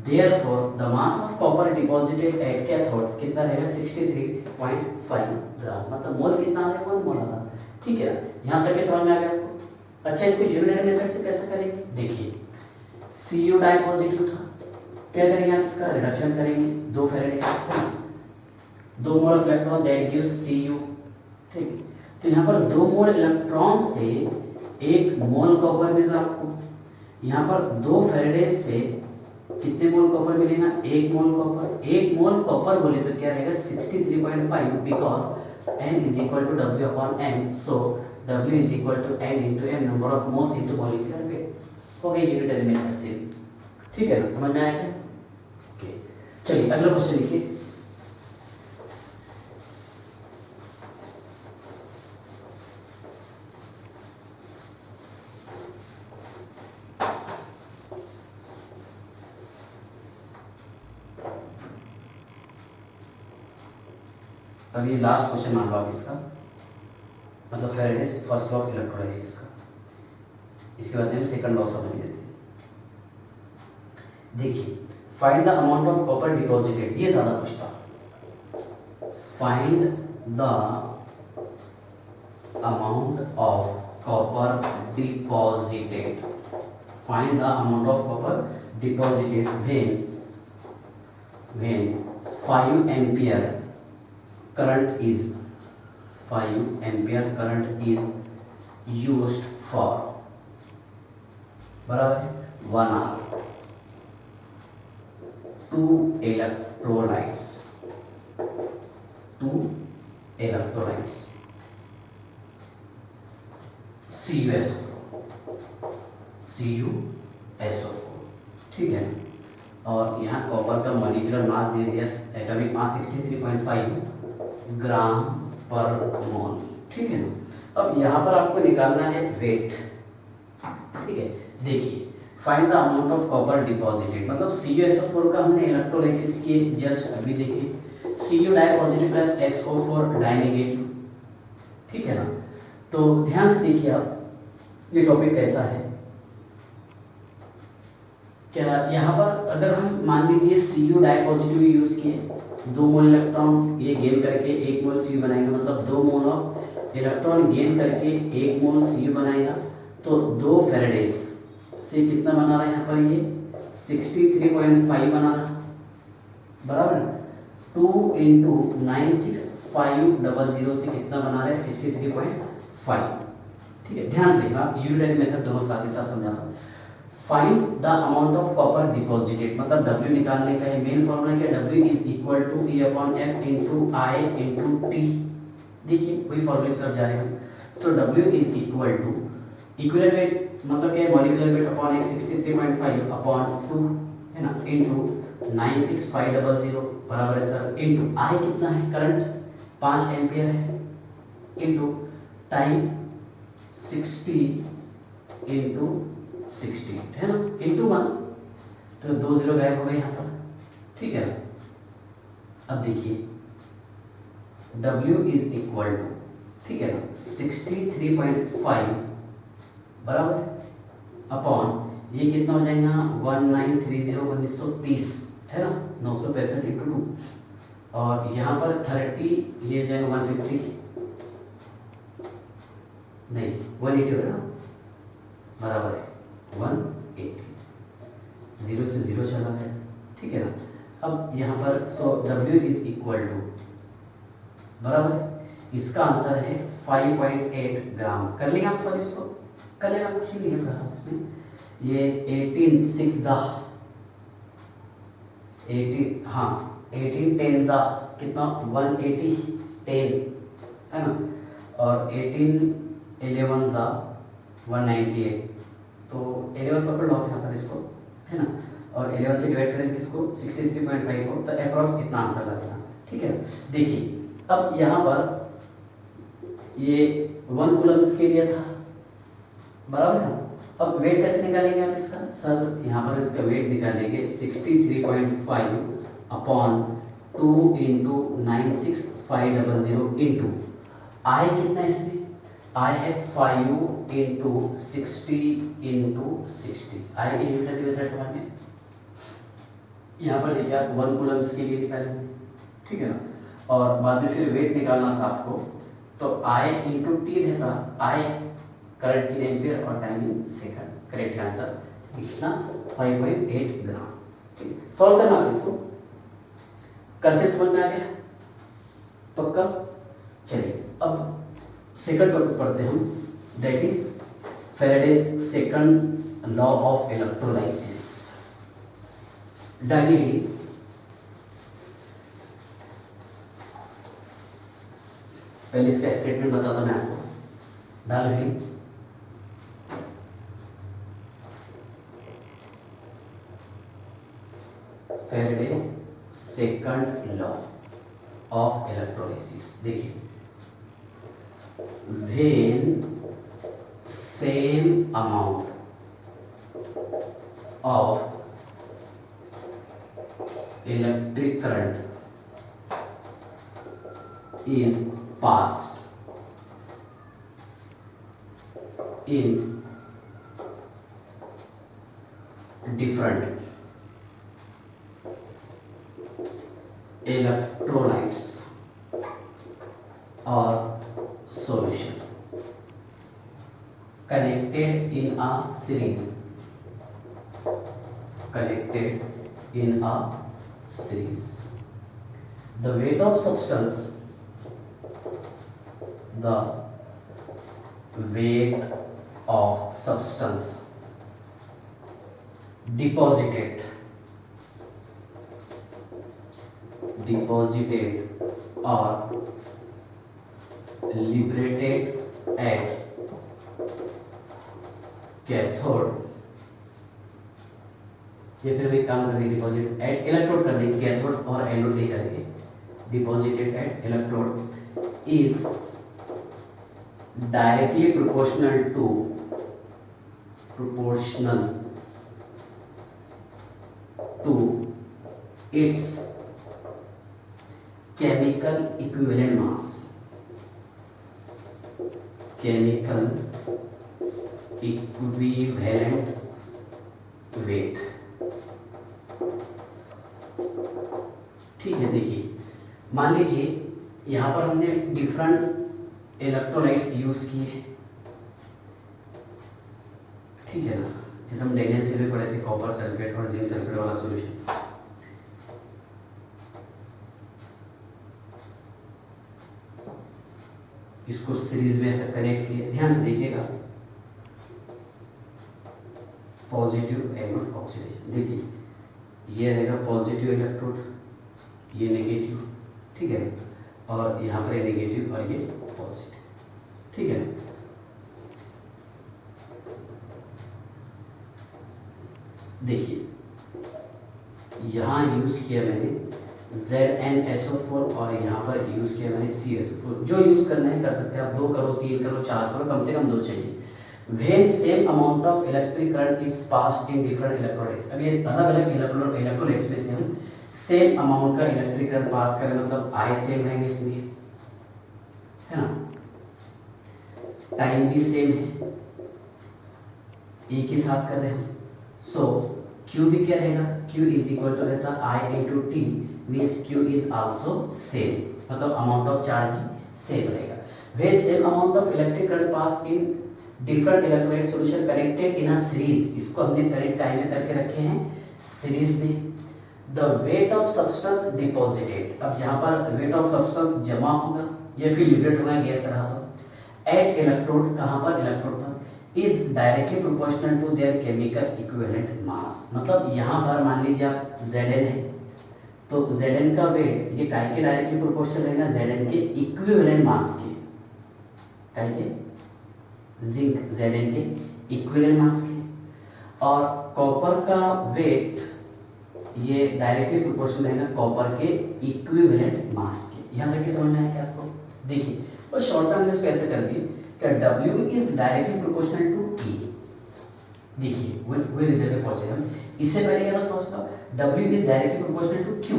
Therefore the mass of copper deposited at cathode कितना रहेगा 63.5 ग्राम, मतलब मोल कितना आ रहा है 1 मोल आ रहा है, ठीक है। यहाँ तक के समझ में आ गया आपको। अच्छा इसको यूनिटरी मेथड से कैसे करेंगे, देखिए Cu डाई पॉजिटिव था, क्या करेंगे आप इसका रिडक्शन करेंगे 2 फैराडे से, 2 mole of electron that gives Cu, ठीक है। तो यहाँ पर 2 मोल इलेक्ट्रॉन से 1 मोल कॉपर मिल रहा आपको। यहाँ पर 2 फैराडे से कितने मोल कॉपर मिलेगा 1 मोल कॉपर। 1 मोल कॉपर बोले तो क्या रहेगा 63.5 because N is equal to W upon M। So W is equal to N into M number of moles into molecular weight. हो गया यूनिटरी मेथड से, ठीक है ना, समझ में आया क्या। ओके चलिए अगला क्वेश्चन लिखिए। अब ये लास्ट क्वेश्चन मान लो आप इसका, मतलब Faraday's first law of electrolysis का। इसके बाद में हम सेकंड लॉ समझ लेते हैं। देखिए find the amount of copper deposited, ये ज्यादा पूछता। Find the amount of copper deposited, find the amount of copper deposited when 5 ampere current is 5 ampere current is used for बराबर 1 hour 2 electrolytes, 2 electrolytes CuSO4, ठीक है। और यहाँ copper का molecular mass दे दिया, एटॉमिक मास 63.5 ग्राम पर मोल, ठीक है ना। अब यहाँ पर आपको निकालना है वेट, ठीक है। देखिए find the amount of copper deposited, मतलब CuSO4 का हमने इलेक्ट्रोलाइसिस किए जस्ट अभी, देखिए Cu di positive plus SO4 di negative, ठीक है ना। तो ध्यान से देखिए आप ये टॉपिक कैसा है। क्या यहाँ पर अगर हम मान लीजिए Cu डाई पॉजिटिव यूज किए, 2 मोल इलेक्ट्रॉन ये गेन करके 1 मोल Cu बनाएगा, मतलब 2 मोल ऑफ इलेक्ट्रॉन गेन करके 1 मोल Cu बनाएगा। तो 2 फैराडेज से कितना बना रहा है यहाँ पर ये 63.5 बना रहा है, बराबर 2 इंटू 96 500 से कितना बना रहे हैं 63.5। ठीक है, ध्यान से देखना, यूनिटरी मेथड दोनों साथ ही साथ समझाता हूँ। Find the amount of copper deposited, मतलब W निकालने का है। मेन फॉर्मूला क्या, W is equal to E/F into I into T. देखिए वही फॉर्मूले की तरफ जा रहे हैं। So W is equal to equivalent weight मतलब क्या है, मॉलिक्यूलर वेट अपॉन एक 63.5 अपॉन 2 है ना, इंटू 96500 बराबर है सर, इंटू आई कितना है, करंट 5 एम्पियर है, इंटू टाइम 60 इंटू 60 है ना, इंटू 1, तो 2 जीरो गायब हो गए यहाँ पर। ठीक है, अब देखिए W इज इक्वल टू, ठीक है ना, 63.5 बराबर अपॉन ये कितना हो जाएगा 1930 है ना, 965 इंटू 2, और यहाँ पर 30 ये हो जाएगा 150 नहीं 180 हो ना, बराबर है 180, 0 से 0 चला गया। ठीक है ना, अब यहाँ पर सो W इज इक्वल टू बराबर है, इसका आंसर है 5.8 ग्राम। कर लेंगे आप सवाल, इसको कर लेना, कुछ नहीं है कहा इसमें। ये 18 6 जा 18 हाँ 18 10 जा कितना 180 10 है ना, और 18 11 जा 198, तो 11 पकड़ लो आप यहाँ पर इसको है ना, और 11 से डिवाइड करेंगे इसको 63.5 को, तो अप्रॉक्स इतना आंसर लगेगा। ठीक है, देखिए अब यहाँ पर ये 1 कूलम्स के लिए था बराबर है। अब वेट कैसे निकालेंगे आप इसका, सर यहाँ पर इसका वेट निकालेंगे 63.5 अपॉन 2 इंटू 96500 इंटू आई कितना है इसमें, आई है 5 इंटू 60 इंटू 60, आई की यूनिट मेथड समझ में। यहाँ पर देखिए आप 1 कूलम्स के लिए निकालेंगे, ठीक है ना, और बाद में फिर वेट निकालना था आपको, तो आई इंटू टी रहता, आई करंट इन एम्पियर और time in second. Correct answer कितना 5.8 ग्राम। ठीक, सॉल्व करना आप इसको, कंसेप्ट समझ में आ गया पक्का। चलिए अब सेकंड टॉपिक पढ़ते हैं हम, that is Faraday's second law of electrolysis. Directly पहले इसका स्टेटमेंट बताता मैं आपको, डाल रही Faraday second law of electrolysis. देखिए, when same amount of electric current is passed in different electrolytes or solution connected in a series, the weight of substance, the weight of substance deposited or liberated at cathode, ये फिर भी काम करने deposit eight electrode कर देंगे, cathode और anode नहीं करके, deposited at electrode is directly proportional to its chemical equivalent mass, weight। ठीक है, देखिए मान लीजिए यहाँ पर हमने डिफरेंट इलेक्ट्रोलाइट्स यूज किए, ठीक है ना, जिसे हम डेनियल से भी पढ़े थे, कॉपर सल्फेट और जिंक सल्फेट वाला सॉल्यूशन। इसको सीरीज में ऐसा कनेक्ट किए, ध्यान से देखिएगा, पॉजिटिव एनोड ऑक्सीडेशन, देखिए ये रहेगा पॉजिटिव इलेक्ट्रोड, ये नेगेटिव, ठीक है, और यहाँ पर ये नेगेटिव और ये पॉजिटिव, ठीक है। देखिए यहाँ यूज़ किया मैंने ZnSO4 और यहाँ पर यूज़ किया मैंने CSO4। जो यूज़ करना है कर सकते हैं आप, 2 करो, 3 करो, 4 करो, कम से कम 2 चाहिए। When same amount of electric current is passed in different electrolytes, अब ये अलग अलग इलेक्ट्रोलाइट्स में से हम सेम अमाउंट का इलेक्ट्रिक करंट पास करें, मतलब I सेम रहेंगे इसलिए, है ना, टाइम भी सेम है, एक ही साथ कर रहे हैं, सो Q भी क्या रहेगा, Q इज इक्वल टू रहता I into T, means Q is also same, मतलब अमाउंट ऑफ चार्ज भी सेम रहेगा। Where same amount of electric current passed in different electrolyte solution connected in a series, इसको हमने current time में करके रखे हैं सीरीज में। The weight of substance deposited, अब यहाँ पर weight of substance जमा होगा या फिर लिबरेट होगा गैस रहा तो, at electrode, कहाँ पर, इलेक्ट्रोड पर, is directly proportional to their chemical equivalent mass, मतलब यहाँ पर मान लीजिए आप Zn है तो Zn का वेट ये काय के डायरेक्टली प्रोपोर्शनल रहेगा, Zn के इक्विवेलेंट मास के, काय के, जिंक Zn के इक्विवेलेंट मास के, और कॉपर का वेट ये डायरेक्टली प्रोपोर्शनल रहेगा कॉपर के इक्विवेलेंट मास के। यहाँ तक के समझ में आया क्या आपको? देखिए बस शॉर्ट टर्म में इसको ऐसे कर दिए कि W is directly proportional to E। देखिए वही रिजल्ट पे पहुंचे हम। इससे पहले क्या था फर्स्ट का, W is directly proportional to Q,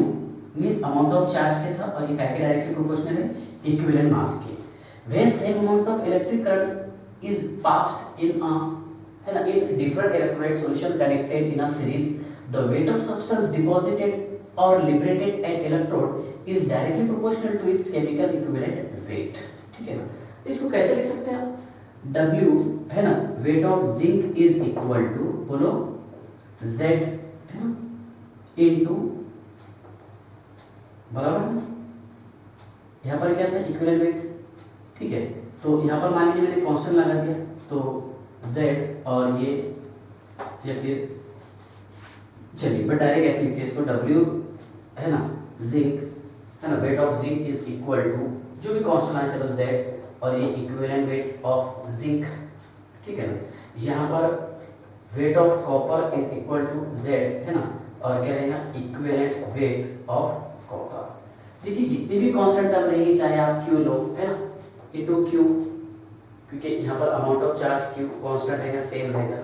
means amount of charge के था, और ये काय के डायरेक्टली प्रोपोर्शनल है, इक्विवेलेंट मास के। When same amount of electric current is passed in a, है ना, in different electrolyte solution connected in a series, the weight of substance deposited और liberated at electrode is directly proportional to its chemical equivalent weight, ठीक है ना। इसको कैसे लिख सकते हैं आप, W है ना, weight of zinc is equal to, बोलो, Z है ना, इनटू, बराबर है, यहाँ पर क्या था, इक्विवेलेंट वेट, ठीक है। तो यहाँ पर मान लीजिए मैंने कांस्टेंट लगा दिया, तो Z और ये, या फिर चलिए बट डायरेक्ट ऐसे लिखते हैं इसको, W है ना, जिंक है ना, weight of zinc is equal to, जो भी कांस्टेंट आए चलो Z, और ये इक्विवेलेंट वेट ऑफ जिंक, ठीक है ना। यहाँ पर weight of copper is equal to Z है ना, और क्या रहेगा, इक्विवेलेंट वेट ऑफ कॉपर। देखिए जितनी भी कांस्टेंट टर्म रहेगी, चाहे आप Q लो, है ना, इनटू Q, क्योंकि यहाँ पर amount of charge Q constant रहेगा, सेम रहेगा,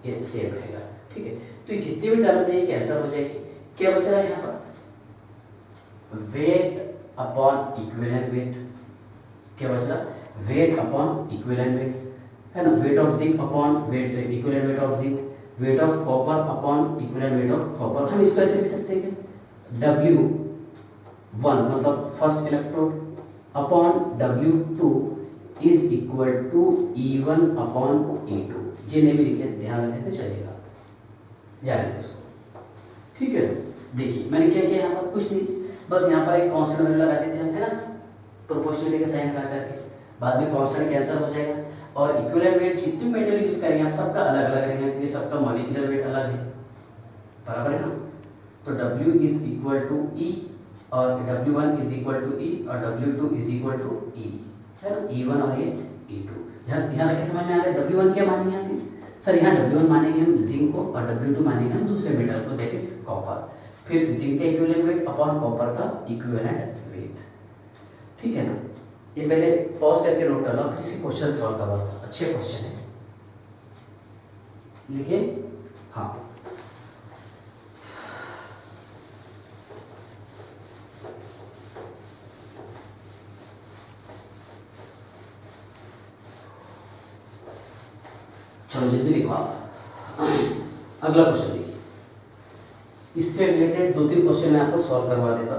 ये सेम रहेगा, ठीक है। तो ये जितनी भी टर्म्स है ये कैंसिल हो जाएगी। क्या बच रहा है यहाँ पर, वेट अपॉन इक्विवेलेंट वेट, क्या बच रहा, वेट अपॉन इक्विवेलेंट वेट, है ना, weight of zinc upon weight equivalent weight of zinc, weight of copper upon equivalent weight of copper. हम इसको ऐसे लिख सकते हैं कि W1 मतलब first electrode upon W2 is equal to E1 upon E2। ये नहीं भी लिखे, ध्यान रखें तो चलेगा, जाने दो इसको, ठीक है। देखिए मैंने क्या किया, यहाँ पर कुछ नहीं, बस यहाँ पर एक कांस्टेंट वैल्यू लगा देते हैं, है ना, प्रोपोर्शनलिटी का साइन लगा करके, बाद में कांस्टेंट कैंसिल हो जाएगा, और इक्विवेलेंट वेट जितने मेटल यूज करेंगे आप सबका अलग अलग रहेगा, क्योंकि सबका मॉलिक्यूलर वेट अलग है, बराबर है ना। तो W is equal to E, और W1 is equal to E, और W2 is equal to E, है ना, E1 और ये E2। यहाँ तक समझ में आ गया। W1 क्या मानेंगे हम सर, यहाँ W1 मानेंगे हम जिंक को, और W2 मानेंगे हम दूसरे मेटल को, दैट इज कॉपर। फिर जिंक का इक्विवेलेंट वेट अपॉन कॉपर का इक्विवेलेंट वेट, ठीक है ना। ये पहले पॉज करके नोट कर लो, फिर इसके क्वेश्चन सॉल्व करवा, अच्छे क्वेश्चन है, लिखिए। हाँ चलो जल्दी लिखो आप। अगला क्वेश्चन देखिए, इससे रिलेटेड 2-3 क्वेश्चन मैं आपको सॉल्व करवा देता,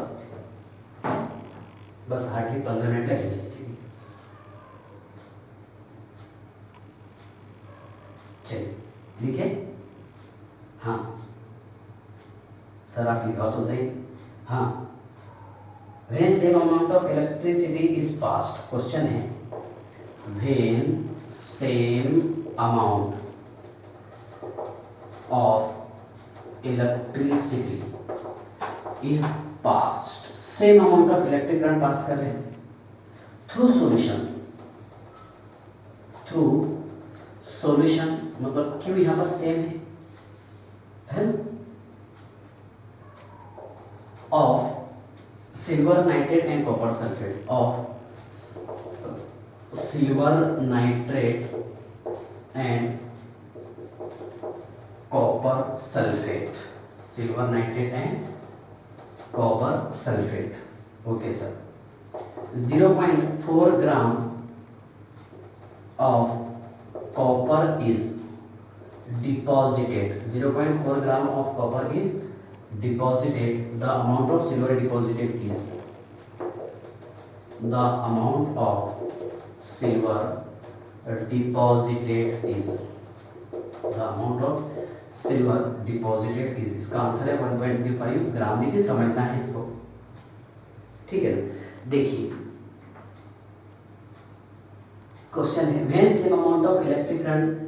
बस हार्डली 15 मिनट लगेंगे इसके लिए। चलिए लिखे, हाँ सर आप लिखा तो सही, हाँ। When same amount of electricity is passed, question है when same amount of electricity is passed, same amount of electric current pass कर रहे हैं थ्रू सॉल्यूशन, थ्रू सॉल्यूशन मतलब क्यों यहां पर सेम है of silver nitrate and copper sulphate, of silver nitrate and copper sulphate, silver nitrate and copper sulphate. Okay sir, 0.4 gram of copper is deposited, 0.4 gram of copper is deposited, the amount of silver deposited is, the amount of silver deposited is, the amount of silver deposited is, इसका answer है 1.35 ग्राम। देखिए समझना है इसको, ठीक है ना। देखिए क्वेश्चन है when same amount of electric current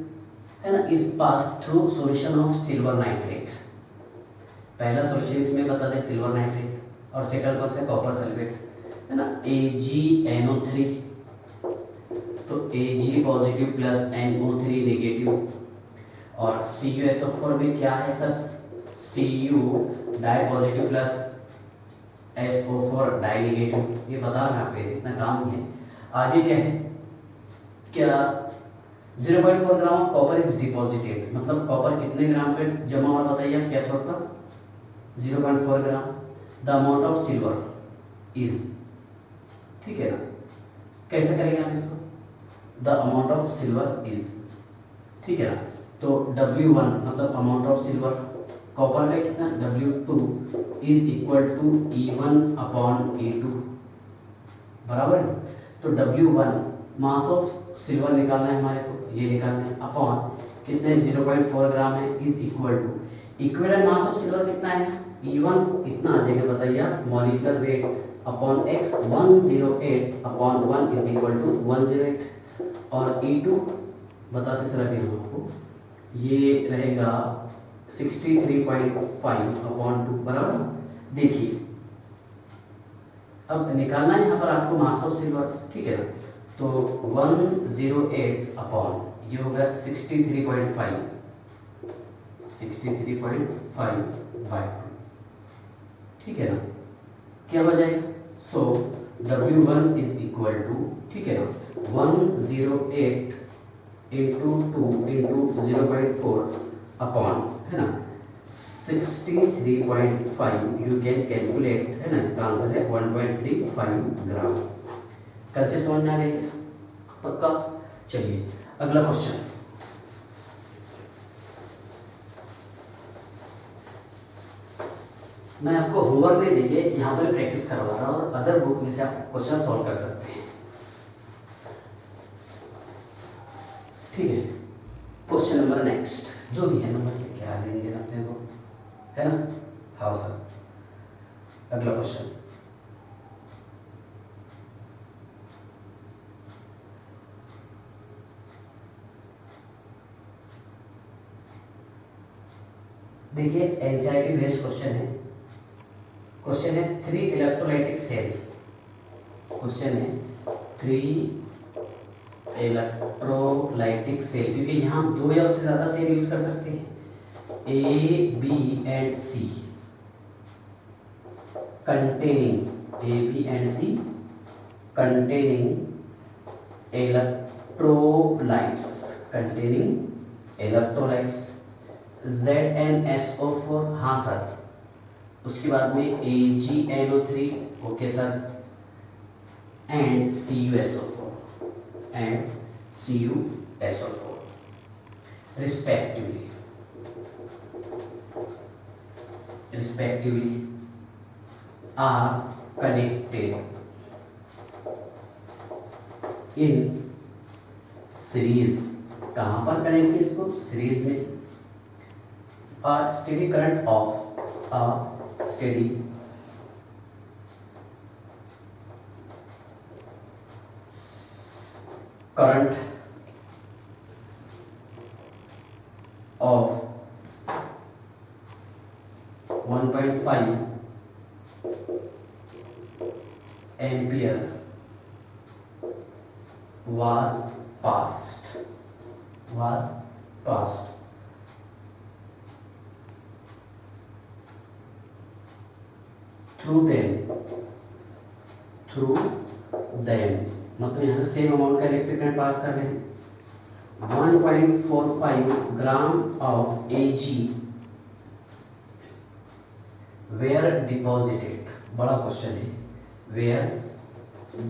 है ना is pass through solution of silver nitrate, पहला सॉल्यूशन इसमें बता दें सिल्वर नाइट्रेट और सेकंड कौन सा कॉपर सल्फेट है ना AgNO3, तो Ag positive plus NO3 negative, और CuSO4 में क्या है sir Cu di positive plus SO4 di negative, ये बता रहा है आपको, इतना काम नहीं है। आगे क्या है, क्या 0.4 gram of copper is deposited, मतलब कॉपर कितने ग्राम पे जमा हुआ बताइए कैथोड पर, 0.4 gram. The amount of silver is, ठीक है ना, कैसे करेंगे आप इसको, the amount of silver is, ठीक है ना, तो W1 मतलब अमाउंट ऑफ सिल्वर, कॉपर में कितना W2 is equal to E1 upon E2, बराबर है। तो W1 मास ऑफ सिल्वर निकालना है हमारे को, ये निकालना है, अपॉन कितने 0.4 ग्राम है is equal to equivalent mass of silver कितना है E1 इतना आ जाएगा बताइए आप, molecular weight upon x 108 upon 1 is equal to 108, और E2 बताते सर अभी हम आपको, ये रहेगा 63.5 अपॉन 2, बराबर। देखिए अब निकालना है यहाँ पर आपको मास ऑफ सिल्वर, ठीक है ना, तो 108 अपॉन ये होगा 63.5 बाय 2, ठीक है ना, क्या हो जाएगा, सो W1 इज इक्वल टू, ठीक है ना, 108 इंटू 2 इंटू 0.4 अपॉन है ना 63.5, यू कैन कैलकुलेट है ना, इसका आंसर है 1.35 ग्राम। कंसेप्ट समझ में आ गई पक्का। चलिए अगला क्वेश्चन, मैं आपको होमवर्क नहीं देके यहाँ पर प्रैक्टिस करवा रहा हूँ, और अदर बुक में से आप क्वेश्चन सॉल्व कर सकते हैं, ठीक है। क्वेश्चन नंबर नेक्स्ट, जो भी है नंबर से क्या लेंगे अपने को, है ना, हाँ सर। अगला क्वेश्चन, देखिए एनसीईआरटी बेस्ड क्वेश्चन है, क्वेश्चन है 3 इलेक्ट्रोलाइटिक सेल, क्वेश्चन है 3 इलेक्ट्रोलाइटिक सेल, क्योंकि यहाँ हम 2 या उससे ज़्यादा सेल यूज कर सकते हैं, A, B and C containing A, B and C containing electrolytes, containing electrolytes ZnSO4, हाँ सर, उसके बाद में AgNO3, okay sir, and CuSO4 respectively are connected in series, कहाँ पर कनेक्ट किया इसको, सीरीज में, a steady current of a steady current of 1.5 ampere was passed through them मतलब यहाँ से सेम अमाउंट का इलेक्ट्रिक करंट पास कर रहे हैं। 1.45 gram of Ag were deposited, बड़ा क्वेश्चन है, वेयर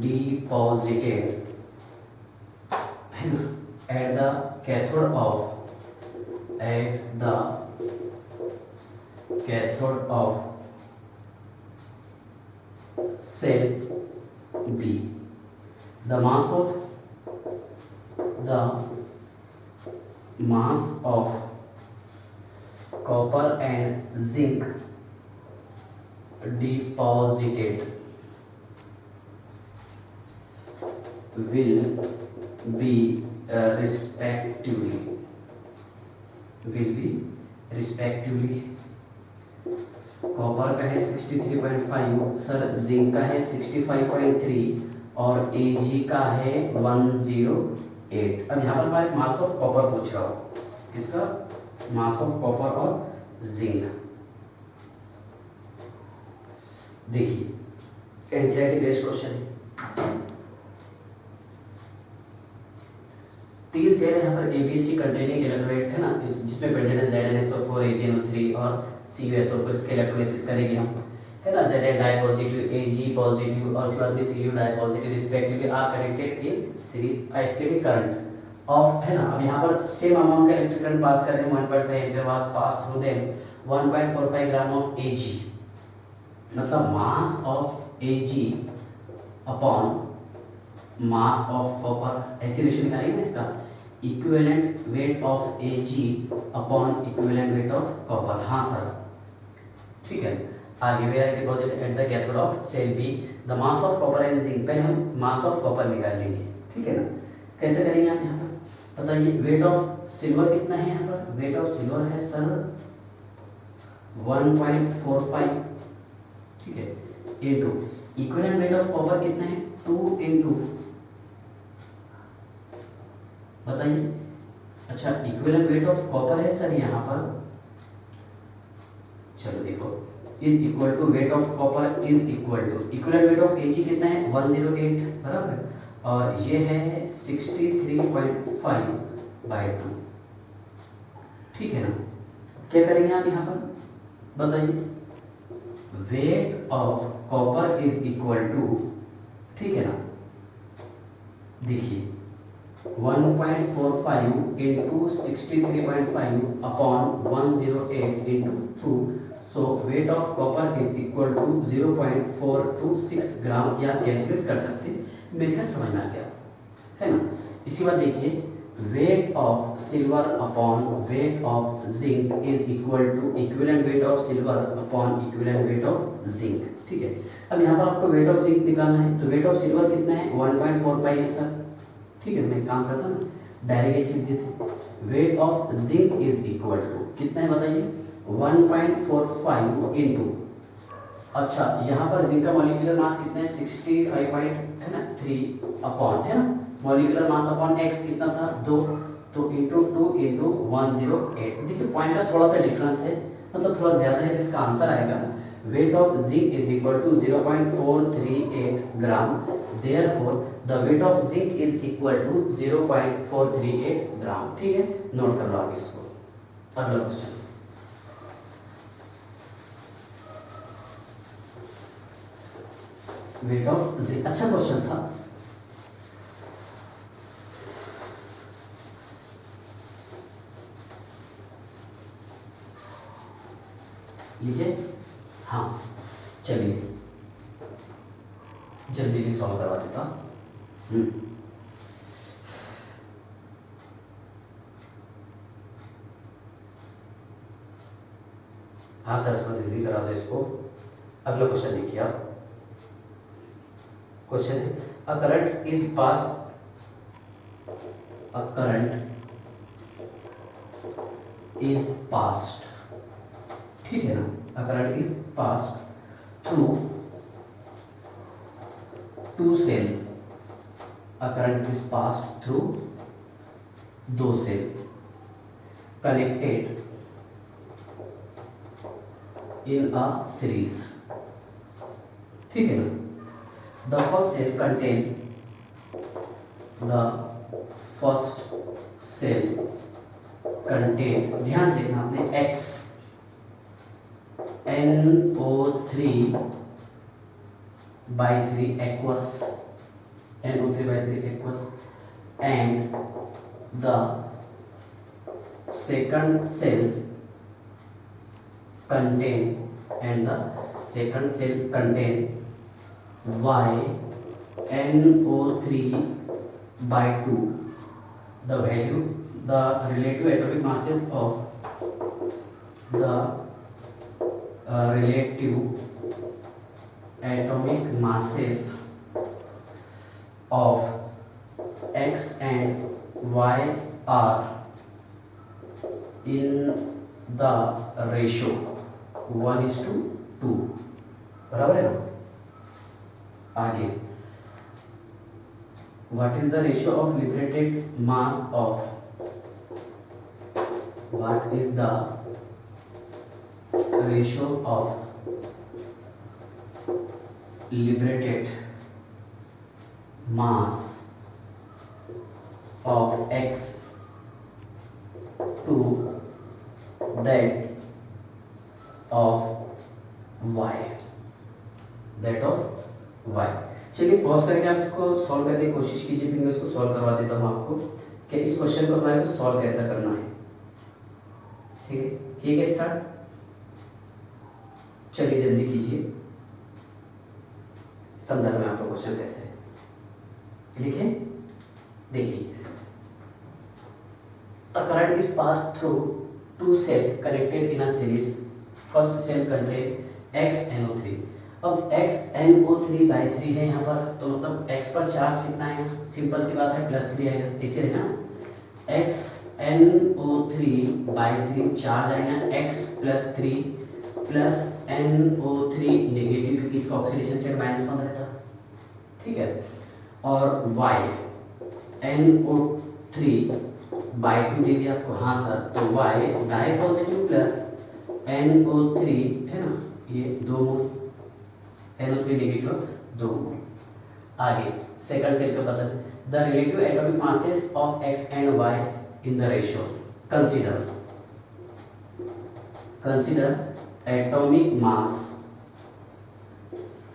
डिपॉजिटेड है ना, at the cathode of cell B. The mass of copper and zinc deposited will be respectively copper का है 63.5 सर, जिंक का है 65.3 और Ag का है 108। अब यहाँ पर हमारे मास ऑफ कॉपर पूछ रहा हूँ, किसका, मास ऑफ कॉपर और जिंक। देखिए एनसीईआरटी बेस्ड क्वेश्चन है, 3 सेल है यहाँ पर ABC कंटेनिंग इलेक्ट्रोलाइट है ना, जिसमें प्रेजेंट है ZnSO4 AgNO3 और CuSO4, इसके इलेक्ट्रोलाइसिस करेंगे हम, है ना। Zn di positive, Ag positive और उसके बाद में Cu di positive respectively are connected in series. इसके भी करंट ऑफ है ना, अब यहाँ पर सेम अमाउंट का इलेक्ट्रिक करंट पास कर रहे हैं, 1.5 ampere was pass through them, 1.45 gram of Ag, मतलब mass of Ag upon mass of copper, ऐसी रेशियो निकालेंगे ना इसका, equivalent weight of Ag upon equivalent weight of copper. हाँ सर, ठीक है। आगे were deposit at the cathode of cell B the mass of copper and zinc, पहले हम मास ऑफ कॉपर निकाल लेंगे, ठीक है ना। कैसे करेंगे आप यहाँ पर बताइए, वेट ऑफ सिल्वर कितना है यहाँ पर, वेट ऑफ सिल्वर है सर 1.45, ठीक है, into equivalent weight of copper कितना है 2 इंटू, बताइए। अच्छा, इक्विवेलेंट वेट ऑफ कॉपर है सर यहाँ पर, चलो देखो, is equal to weight of copper is equal to equivalent weight of Ag कितना है 108 बराबर, और ये है 63.5/2, ठीक है ना। क्या करेंगे आप यहाँ पर बताइए, weight of copper is equal to, ठीक है ना, देखिए 1.45 into 63.5 upon 108 into 2, so weight of copper is equal to 0.426 gram, या कैलकुलेट कर सकते हैं, मेथड समझ में आ गया है ना। इसके बाद देखिए, weight of silver upon weight of zinc is equal to equivalent weight of silver upon equivalent weight of zinc, ठीक है। अब यहाँ पर आपको वेट ऑफ जिंक निकालना है, तो वेट ऑफ सिल्वर कितना है 1.45 है सर, ठीक है। मैं काम करता ना, डायरेक्ट ऐसे लिख देते, weight of zinc is equal to कितना है बताइए 1.45 इंटू, अच्छा यहाँ पर जिंक का मॉलिक्यूलर मास कितना है 65.3 अपॉन, है ना, मॉलिक्यूलर मास अपॉन x कितना था 2, तो इंटू 2 इंटू 108। देखिए पॉइंट का थोड़ा सा डिफरेंस है, मतलब थोड़ा ज़्यादा है, जिसका आंसर आएगा weight of zinc is equal to 0.438 gram, therefore the weight of zinc is equal to 0.438 gram, ठीक है। नोट कर लो आप इसको। अगला क्वेश्चन, वेट ऑफ जिंक, अच्छा क्वेश्चन था। लिखे, हाँ चलिए जल्दी भी सॉल्व करवा देता। हाँ सर थोड़ा जल्दी करा दो इसको। अगला क्वेश्चन देखिए आप, क्वेश्चन है a current is pass a current is passed, ठीक है ना, a current is passed through two cell, a current is passed through दो cell connected in a series, ठीक है ना। The first cell contain ध्यान से देखना आपने X NO3/3 aqueous and the second cell contain Y NO3/2. The relative atomic masses of X and Y are in the ratio 1:2, बराबर है ना। आगे, what is the ratio of liberated mass of X to that of Y? चलिए pause करके आप इसको solve करने की कोशिश कीजिए, फिर मैं इसको सॉल्व करवा देता हूँ आपको कि इस क्वेश्चन को हमारे को सॉल्व कैसा करना है। ठीक है स्टार्ट, चलिए जल्दी कीजिए, समझाता मैं आपको क्वेश्चन कैसे है। लिखे, देखिए, a current is passed through two cells connected in a series. First cell contain XNO3. अब XNO3/3 है यहाँ पर, तो मतलब X पर चार्ज कितना है, सिंपल सी बात है +3 आएगा, इसे है ना XNO3/3 चार्ज आएगा X +3 प्लस NO3 नेगेटिव, क्योंकि इसका ऑक्सीडेशन स्टेट -1 रहता, ठीक है। और Y NO3/2 दे दिया आपको, हाँ सर, तो Y die positive plus NO3 है ना, ये 2 मोल, NO3 नेगेटिव 2 मोल। आगे सेकंड सेल का बता, the relative atomic masses of X and Y in the ratio, consider atomic mass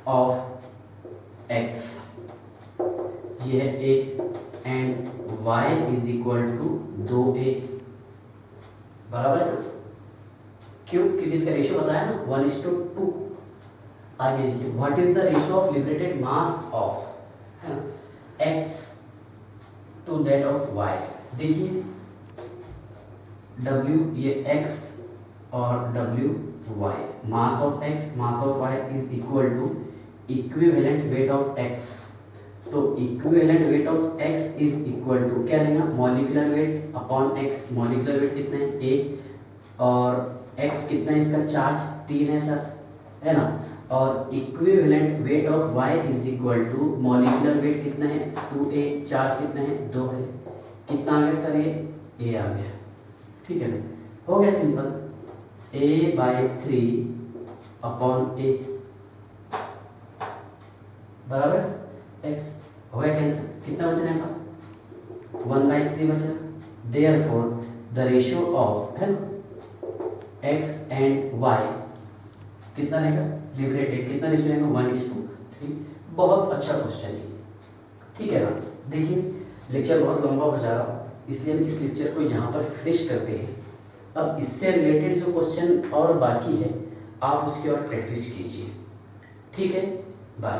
of X, यह A and Y is equal to 2A, बराबर है, क्यों, क्योंकि इसका रेशियो बताया ना 1:2। आगे देखिए, what is the ratio of liberated mass of X to that of Y। देखिए W ये X और W Y, mass of X mass of Y is equal to equivalent weight of X, तो equivalent weight of X is equal to क्या रहेगा, molecular weight upon X, molecular weight कितना है 1 और X कितना है, इसका चार्ज 3 है सर, है ना, और equivalent weight of Y is equal to molecular weight कितना है 2A, चार्ज कितना है 2 है, कितना आ गया सर, ये A आ गया, ठीक है ना, हो गया सिंपल, A/3 अपॉन A बराबर X, हो गया कैंसिल, कितना बच रहा है 1/3 बचा, देयरफॉर द रेशियो ऑफ है ना X एंड Y कितना रहेगा, लिबरेटेड कितना रेशियो रहेगा 1:3। बहुत अच्छा क्वेश्चन है, ठीक है ना। देखिए लेक्चर बहुत लंबा हो जा रहा, इसलिए हम इस लेक्चर को यहाँ पर फिनिश करते हैं। अब इससे रिलेटेड जो क्वेश्चन और बाकी है आप उसकी और प्रैक्टिस कीजिए, ठीक है, बाय।